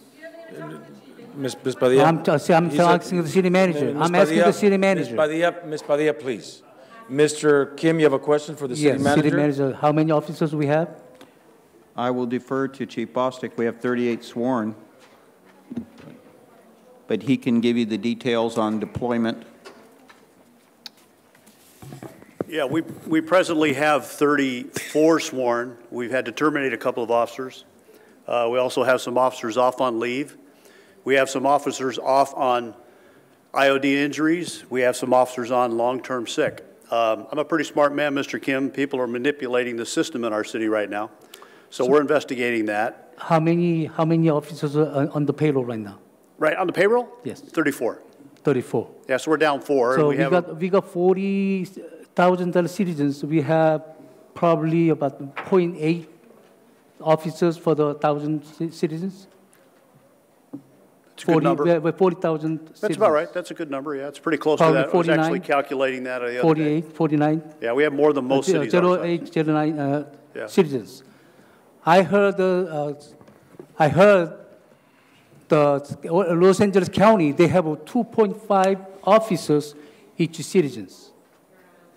Ms. Padilla. I'm asking the city manager. I'm asking the city manager. Ms. Padilla, please. Mr. Kim, you have a question for the city manager? Yes, city manager. How many officers we have? I will defer to Chief Bostic. We have 38 sworn, but he can give you the details on deployment. Yeah, we presently have 34 sworn. We've had to terminate a couple of officers. We also have some officers off on leave. We have some officers off on IOD injuries. We have some officers on long-term sick. I'm a pretty smart man, Mr. Kim. People are manipulating the system in our city right now. So we're investigating that. How many officers are on the payroll right now? Right, on the payroll? Yes. 34. 34. Yeah, so we're down 4. So and we got 40,000 citizens. We have probably about 0.8 officers for the 1,000 citizens. It's a good number. 40,000 citizens. That's about right. That's a good number. Yeah, it's pretty close Probably to that. I was 49, actually calculating that the other 48, day. 49. Yeah, we have more than most cities. 08, 09 Yeah. citizens. I heard the Los Angeles County, they have 2.5 officers each citizens.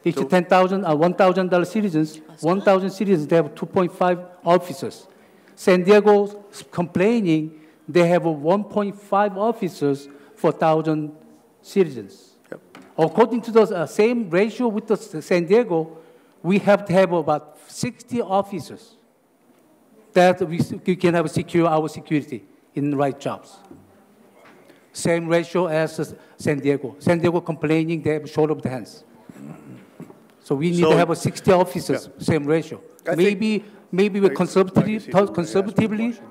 Each 10,000, 1,000 citizens, 1,000 citizens, they have 2.5 officers. San Diego's complaining they have 1.5 officers for 1,000 citizens. Yep. According to the same ratio with the San Diego, we have to have about 60 officers that we can have secure our security in the right jobs. Same ratio as San Diego. San Diego complaining they have short of the hands. So we need to have 60 officers, same ratio. Maybe we're conservatively,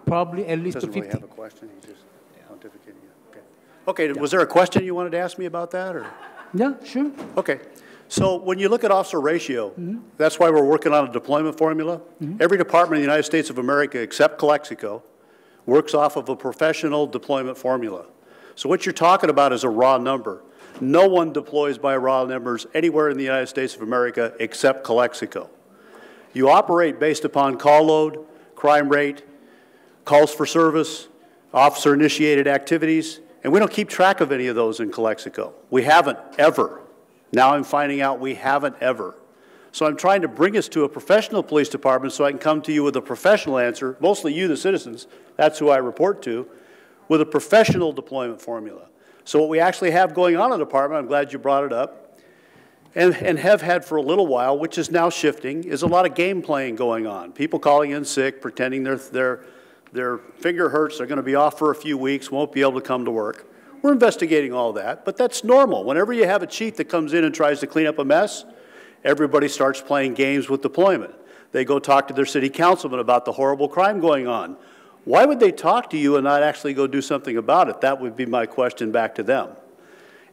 probably at least 50. Really have a question. He's just pontificating it. Okay, was there a question you wanted to ask me about that? Or? Yeah, sure. Okay. So when you look at officer ratio, that's why we're working on a deployment formula. Every department in the United States of America, except CoCLX, works off of a professional deployment formula. So what you're talking about is a raw number. No one deploys by raw numbers anywhere in the United States of America except CoCLX. You operate based upon call load, crime rate, calls for service, officer-initiated activities, and we don't keep track of any of those in CoCLX. We haven't ever. Now I'm finding out we haven't ever. So I'm trying to bring us to a professional police department so I can come to you with a professional answer, mostly you, the citizens, that's who I report to, with a professional deployment formula. So what we actually have going on in the department, I'm glad you brought it up, and have had for a little while, which is now shifting, is a lot of game playing going on. People calling in sick, pretending their finger hurts, they're going to be off for a few weeks, won't be able to come to work. We're investigating all that, but that's normal. Whenever you have a chief that comes in and tries to clean up a mess, everybody starts playing games with deployment. They go talk to their city councilman about the horrible crime going on. Why would they talk to you and not actually go do something about it? That would be my question back to them.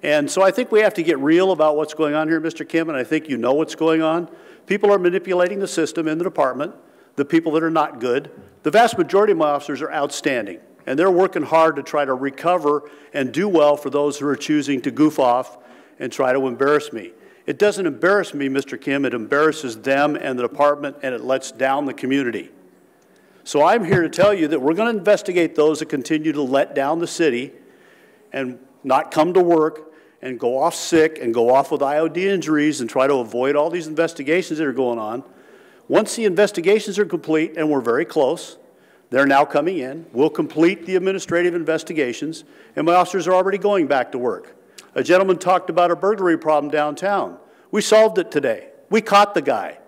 And so I think we have to get real about what's going on here, Mr. Kim, and I think you know what's going on. People are manipulating the system in the department, the people that are not good. The vast majority of my officers are outstanding, and they're working hard to try to recover and do well for those who are choosing to goof off and try to embarrass me. It doesn't embarrass me, Mr. Kim, it embarrasses them and the department, and it lets down the community. So I'm here to tell you that we're going to investigate those that continue to let down the city and not come to work and go off sick and go off with IOD injuries and try to avoid all these investigations that are going on. Once the investigations are complete, and we're very close, they're now coming in, we'll complete the administrative investigations, and my officers are already going back to work. A gentleman talked about a burglary problem downtown. We solved it today. We caught the guy.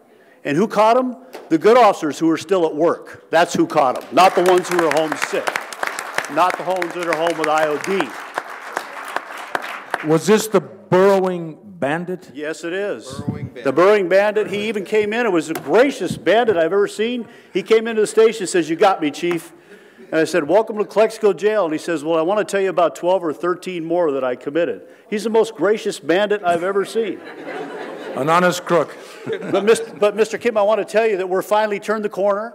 And who caught him? The good officers who are still at work. That's who caught him, not the ones who are home sick, not the ones that are home with IOD. Was this the burrowing bandit? Yes, it is. The burrowing bandit. He even came in. It was the gracious bandit I've ever seen. He came into the station and says, "You got me, Chief." And I said, "Welcome to CoCLX Jail." And he says, "Well, I want to tell you about 12 or 13 more that I committed." He's the most gracious bandit I've ever seen. An honest crook. But Mr. Kim, I want to tell you that we're finally turned the corner.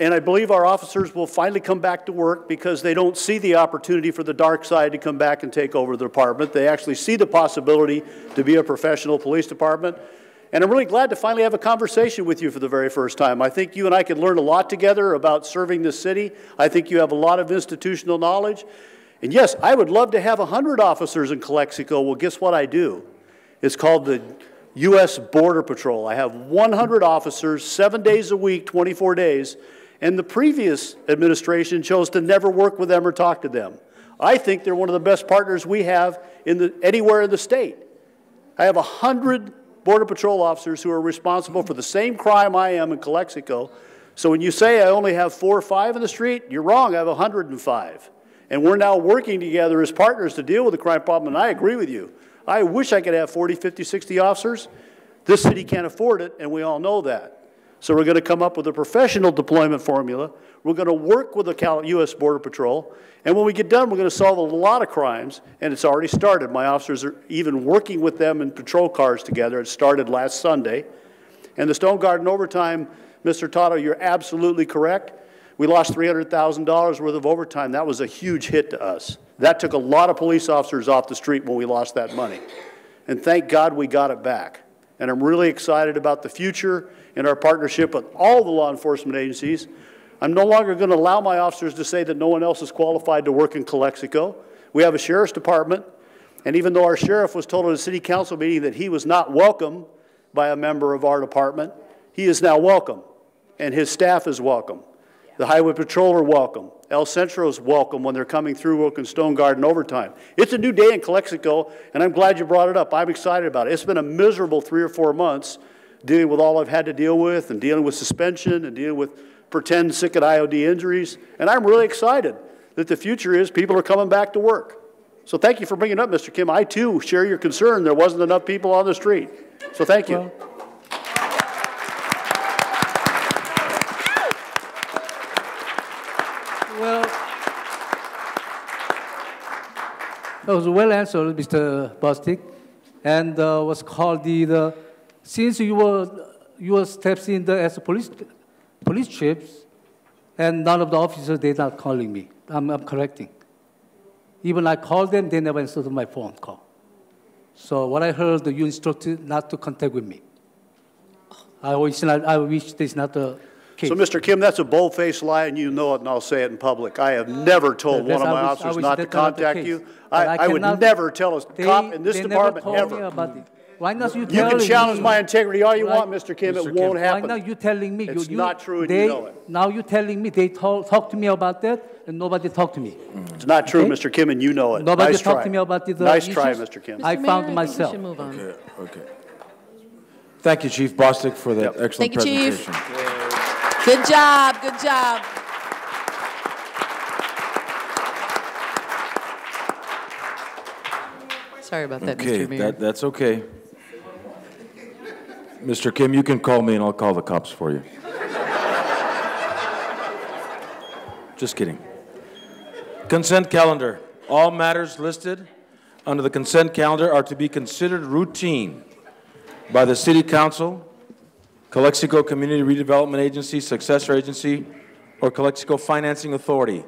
And I believe our officers will finally come back to work because they don't see the opportunity for the dark side to come back and take over the department. They actually see the possibility to be a professional police department. And I'm really glad to finally have a conversation with you for the very first time. I think you and I could learn a lot together about serving this city. I think you have a lot of institutional knowledge. And yes, I would love to have 100 officers in CoCLX. Well, guess what I do? It's called the U.S. Border Patrol. I have 100 officers, 7 days a week, 24 days. And the previous administration chose to never work with them or talk to them. I think they're one of the best partners we have anywhere in the state. I have 100 Border Patrol officers who are responsible for the same crime I am in CoCLX. So when you say I only have 4 or 5 in the street, you're wrong. I have 105. And we're now working together as partners to deal with the crime problem, and I agree with you. I wish I could have 40, 50, 60 officers. This city can't afford it, and we all know that. So we're going to come up with a professional deployment formula. We're going to work with the U.S. Border Patrol, and when we get done, we're going to solve a lot of crimes, and it's already started. My officers are even working with them in patrol cars together. It started last Sunday. And the Stone Garden overtime, Mr. Tato, you're absolutely correct. We lost $300,000 worth of overtime. That was a huge hit to us. That took a lot of police officers off the street when we lost that money. And thank God we got it back. And I'm really excited about the future and our partnership with all the law enforcement agencies. I'm no longer going to allow my officers to say that no one else is qualified to work in Calexico. We have a sheriff's department, and even though our sheriff was told at a city council meeting that he was not welcome by a member of our department, he is now welcome, and his staff is welcome. The Highway Patrol are welcome. El Centro is welcome when they're coming through working Stone Garden overtime. It's a new day in Calexico, and I'm glad you brought it up. I'm excited about it. It's been a miserable 3 or 4 months dealing with all I've had to deal with and dealing with suspension and dealing with pretend sick at IOD injuries. And I'm really excited that the future is people are coming back to work. So thank you for bringing it up, Mr. Kim. I, too, share your concern. There wasn't enough people on the street. So thank you. Well, that was well answered, Mr. Bostic, and was called since you were steps in as a police chiefs, and none of the officers they're not calling me. I'm correcting. Even I called them, they never answered my phone call. So what I heard, you instructed not to contact with me. I wish this is not the case. So, Mr. Kim, that's a bold-faced lie, and you know it, and I'll say it in public. I have never told one of my officers not to contact you. I would never tell a cop in this department, ever. Why not you telling me? You can challenge my integrity all you want, Mr. Kim. It won't happen. Why not you telling me? It's not true, and you know it. Now you're telling me they talk to me about that, and nobody talked to me. It's not true, Mr. Kim, and you know it. Nobody talked to me about the Nice issues. try, Mr. Kim. I found myself. We should move on. Okay. Thank you, Chief Bostic, for that excellent Thank you, presentation. Chief. Good job, good job. Sorry about that, Okay, Mr. Mayor. that's okay. Mr. Kim, you can call me and I'll call the cops for you. Just kidding. Consent calendar. All matters listed under the consent calendar are to be considered routine by the City Council, Calexico Community Redevelopment Agency, Successor Agency, or Calexico Financing Authority,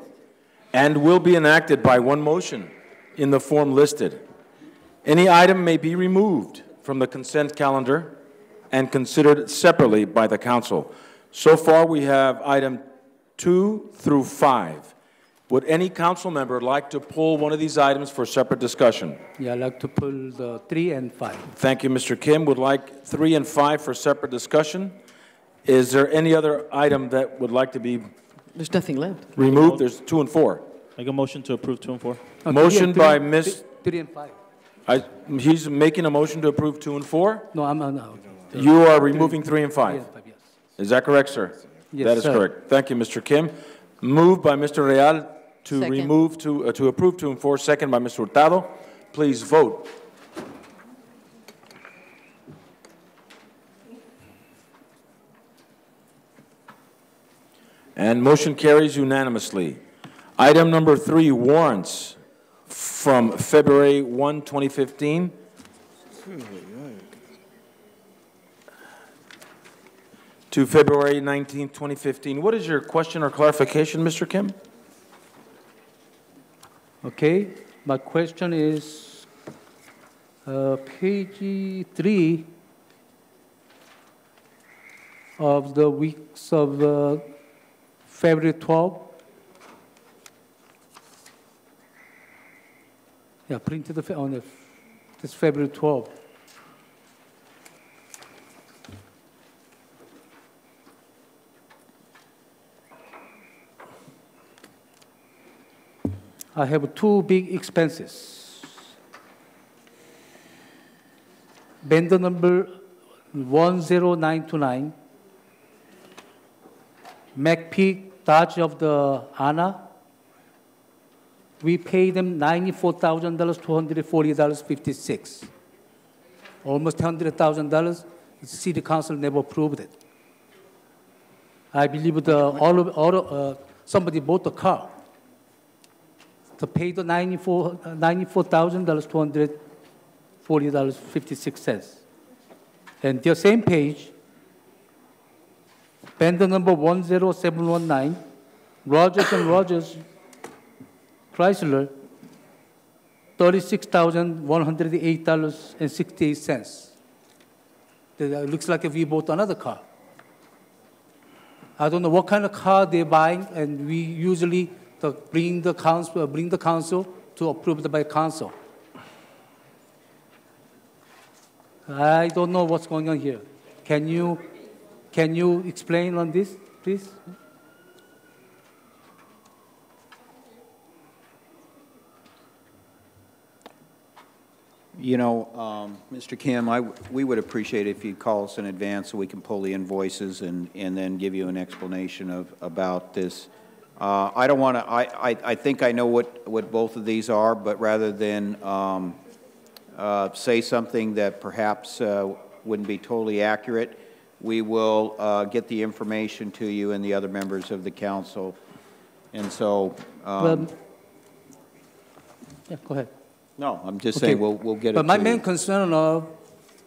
and will be enacted by one motion in the form listed. Any item may be removed from the consent calendar and considered separately by the Council. So far, we have item 2 through 5. Would any council member like to pull one of these items for separate discussion? Yeah, I'd like to pull the 3 and 5. Thank you, Mr. Kim. Would like 3 and 5 for separate discussion. Is there any other item that would like to be There's nothing left. removed? There's 2 and 4. Make a motion to approve 2 and 4. Okay, Motion yeah, by Ms. 3 and 5. He's making a motion to approve 2 and 4? No, I'm not. You are removing 3 and 5? 3 and 5, yes. Is that correct, sir? Yes, that is sir. correct. Thank you, Mr. Kim. Moved by Mr. Real to Second. remove, to approve 2 and 4. Second by Mr. Hurtado. Please vote. And motion carries unanimously. Item number 3, warrants from February 1, 2015. To February 19, 2015. What is your question or clarification, Mr. Kim? Okay, my question is page 3 of the weeks of February 12. Yeah, printed on this February 12. I have 2 big expenses. Vendor number 10929, McPeak Dodge of the Anna, We paid them $94,240.56. Almost $100,000. The city council never approved it. I believe somebody bought the car to pay the $94,240.56. And the same page, vendor number 10719, Rogers and Rogers Chrysler, $36,108.68. It looks like we bought another car. I don't know what kind of car they're buying, and we usually bring the council to approve it by council. I don't know what's going on here. Can you explain on this, please? You know, Mr. Kim, we would appreciate it if you'd call us in advance so we can pull the invoices and then give you an explanation about this. I don't want to, I think I know what both of these are, but rather than say something that perhaps wouldn't be totally accurate, we will get the information to you and the other members of the council. And so... yeah, go ahead. No, I'm just saying we'll get it to you. But my main concern of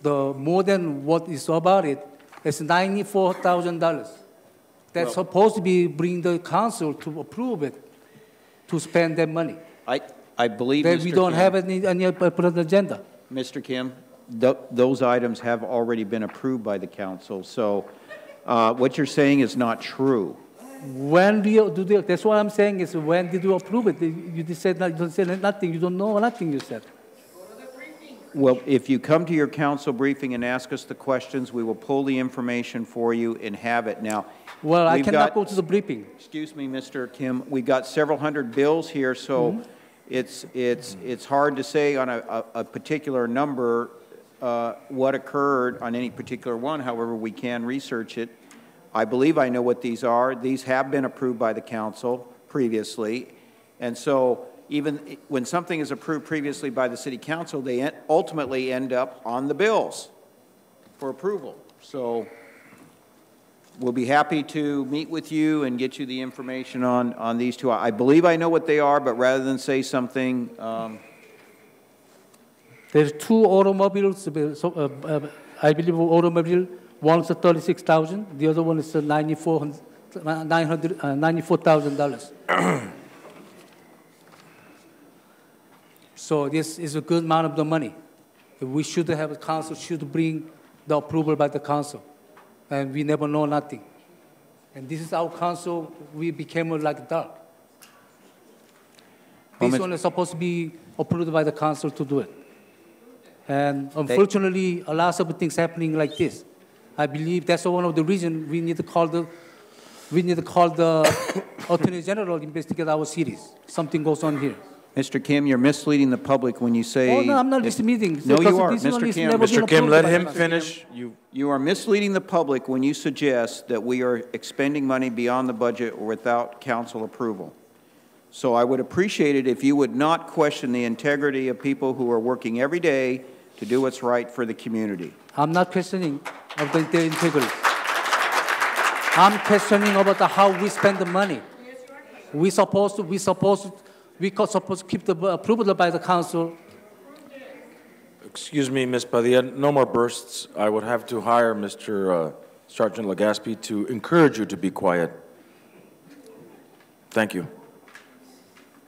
the more than what is about it is $94,000. That's supposed to be bring the council to approve it, to spend that money. I believe, that Mr. we don't Kim, have any put on the agenda. Mr. Kim, those items have already been approved by the council. So what you're saying is not true. When that's what I'm saying is when did you approve it? You just said you don't say nothing. You don't know nothing. You said. Well, if you come to your council briefing and ask us the questions, we will pull the information for you and have it. Now, well, I cannot go to the briefing. Excuse me, Mr. Kim. We got several hundred bills here, so it's hard to say on a particular number what occurred on any particular one. However, we can research it. I believe I know what these are. These have been approved by the council previously. And so even when something is approved previously by the city council, they ultimately end up on the bills for approval. So we'll be happy to meet with you and get you the information on these two. I believe I know what they are, but rather than say something... There's two automobiles, I believe automobile. One is $36,000. The other one is $94,000. So this is a good amount of the money. We should have a council should bring the approval by the council, and we never know nothing. And this is our council. We became like dark. This one is supposed to be approved by the council to do it. And unfortunately, a lot of things happening like this. I believe that's one of the reasons we need to call the Attorney General to investigate our cities. Something goes on here. Mr. Kim, you're misleading the public when you say... Oh, no, I'm not misleading. No, you are. Mr. Kim, Mr. Kim, let him finish. You are misleading the public when you suggest that we are expending money beyond the budget or without council approval. So I would appreciate it if you would not question the integrity of people who are working every day to do what's right for the community. I'm not questioning of the integrity. I'm questioning about how we spend the money. We supposed to keep the approval by the council. Excuse me, Ms. Padilla, no more bursts. I would have to hire Mr. Sergeant Legaspi to encourage you to be quiet. Thank you.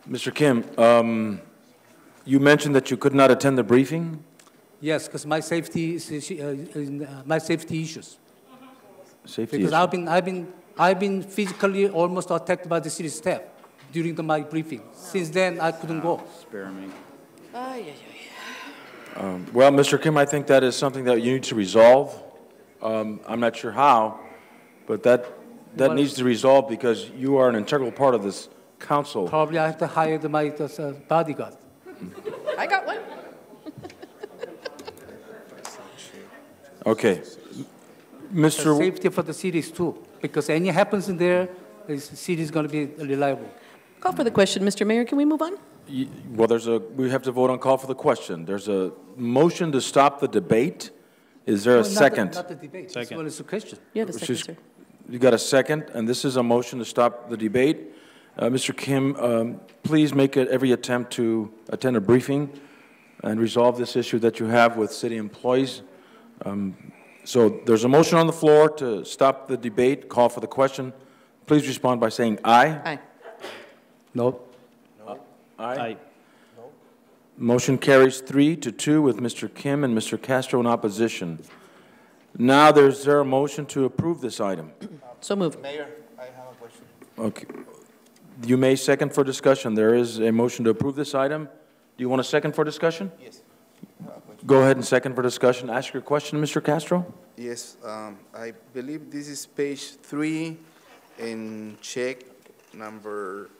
Mr. Kim, you mentioned that you could not attend the briefing? Yes, because my safety my safety issues. Safety because issues. I've been physically almost attacked by the city staff during my briefing. Since then, I couldn't go. Spare me. Well, Mr. Kim, I think that is something that you need to resolve. I'm not sure how, but that needs to resolve because you are an integral part of this council. Probably I have to hire my bodyguard. I got one. Okay. Mr. Safety for the cities too, because any happens in there, the city is going to be reliable. Call for the question, Mr. Mayor. Can we move on? Well, we have to vote on call for the question. There's a motion to stop the debate. Is there a second? Not the debate. Second. Well, it's a question. You have a second, sir. You got a second, and this is a motion to stop the debate. Mr. Kim, please make every attempt to attend a briefing and resolve this issue that you have with city employees. So there's a motion on the floor to stop the debate, call for the question. Please respond by saying aye. Aye. No. Aye. Aye. Motion carries 3-2 with Mr. Kim and Mr. Castro in opposition. Now, is there a motion to approve this item? So moved. Mayor, I have a question. Okay. You may second for discussion. There is a motion to approve this item. Do you want a second for discussion? Yes. Go ahead and second for discussion. Ask your question, Mr. Castro. Yes, I believe this is page 3 in check number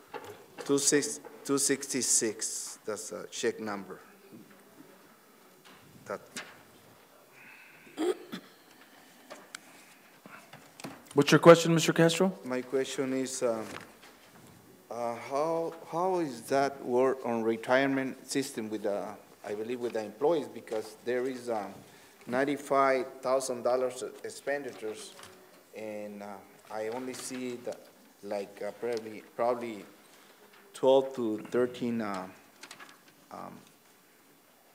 266. That's a check number. What's your question, Mr. Castro? My question is, how is that work on retirement system with I believe with the employees, because there is $95,000 expenditures, and I only see that like probably 12 to 13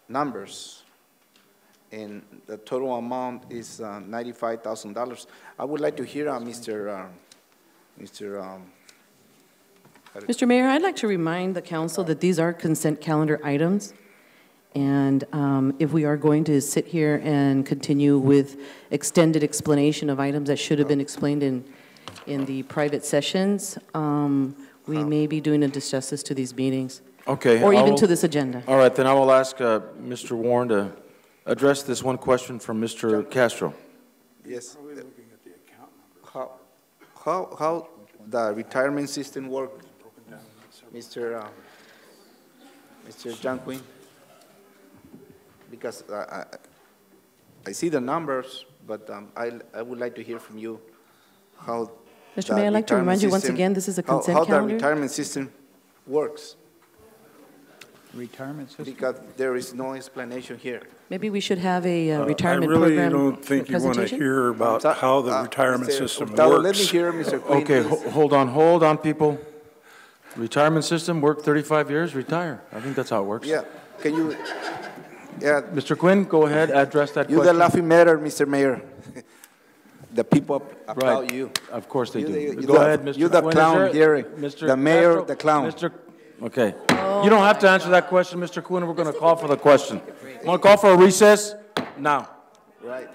numbers, and the total amount is $95,000. I would like to hear Mr. Mayor, I'd like to remind the council that these are consent calendar items. And if we are going to sit here and continue with extended explanation of items that should have been explained in the private sessions, we may be doing a disjustice to these meetings. Okay. Or even to this agenda. All right, then I will ask Mr. Warren to address this one question from Mr. Castro. Yes. How the retirement system works, Mr. John Quinn? Because I see the numbers, but I would like to hear from you how. Mr. Mayor, I'd like to remind you once again, this is a consent calendar. How the retirement system works. Retirement system? Because there is no explanation here. Maybe we should have a retirement program. I really don't think you want to hear about how the retirement system works. Let me hear, Mr. Quinn. Okay, hold on, people. Retirement system, work 35 years, retire. I think that's how it works. Yeah, can you? Yeah, Mr. Quinn, go ahead, address that You're question. the laughing matter, Mr. Mayor. The people applaud you. Of course they do. Go ahead, Mr. You're the Quinn. clown here. Mr. The mayor, Castro? the clown. Okay. You don't have to answer that question, Mr. Quinn. We're going to call for the question. Want to call for a recess? Now. Right.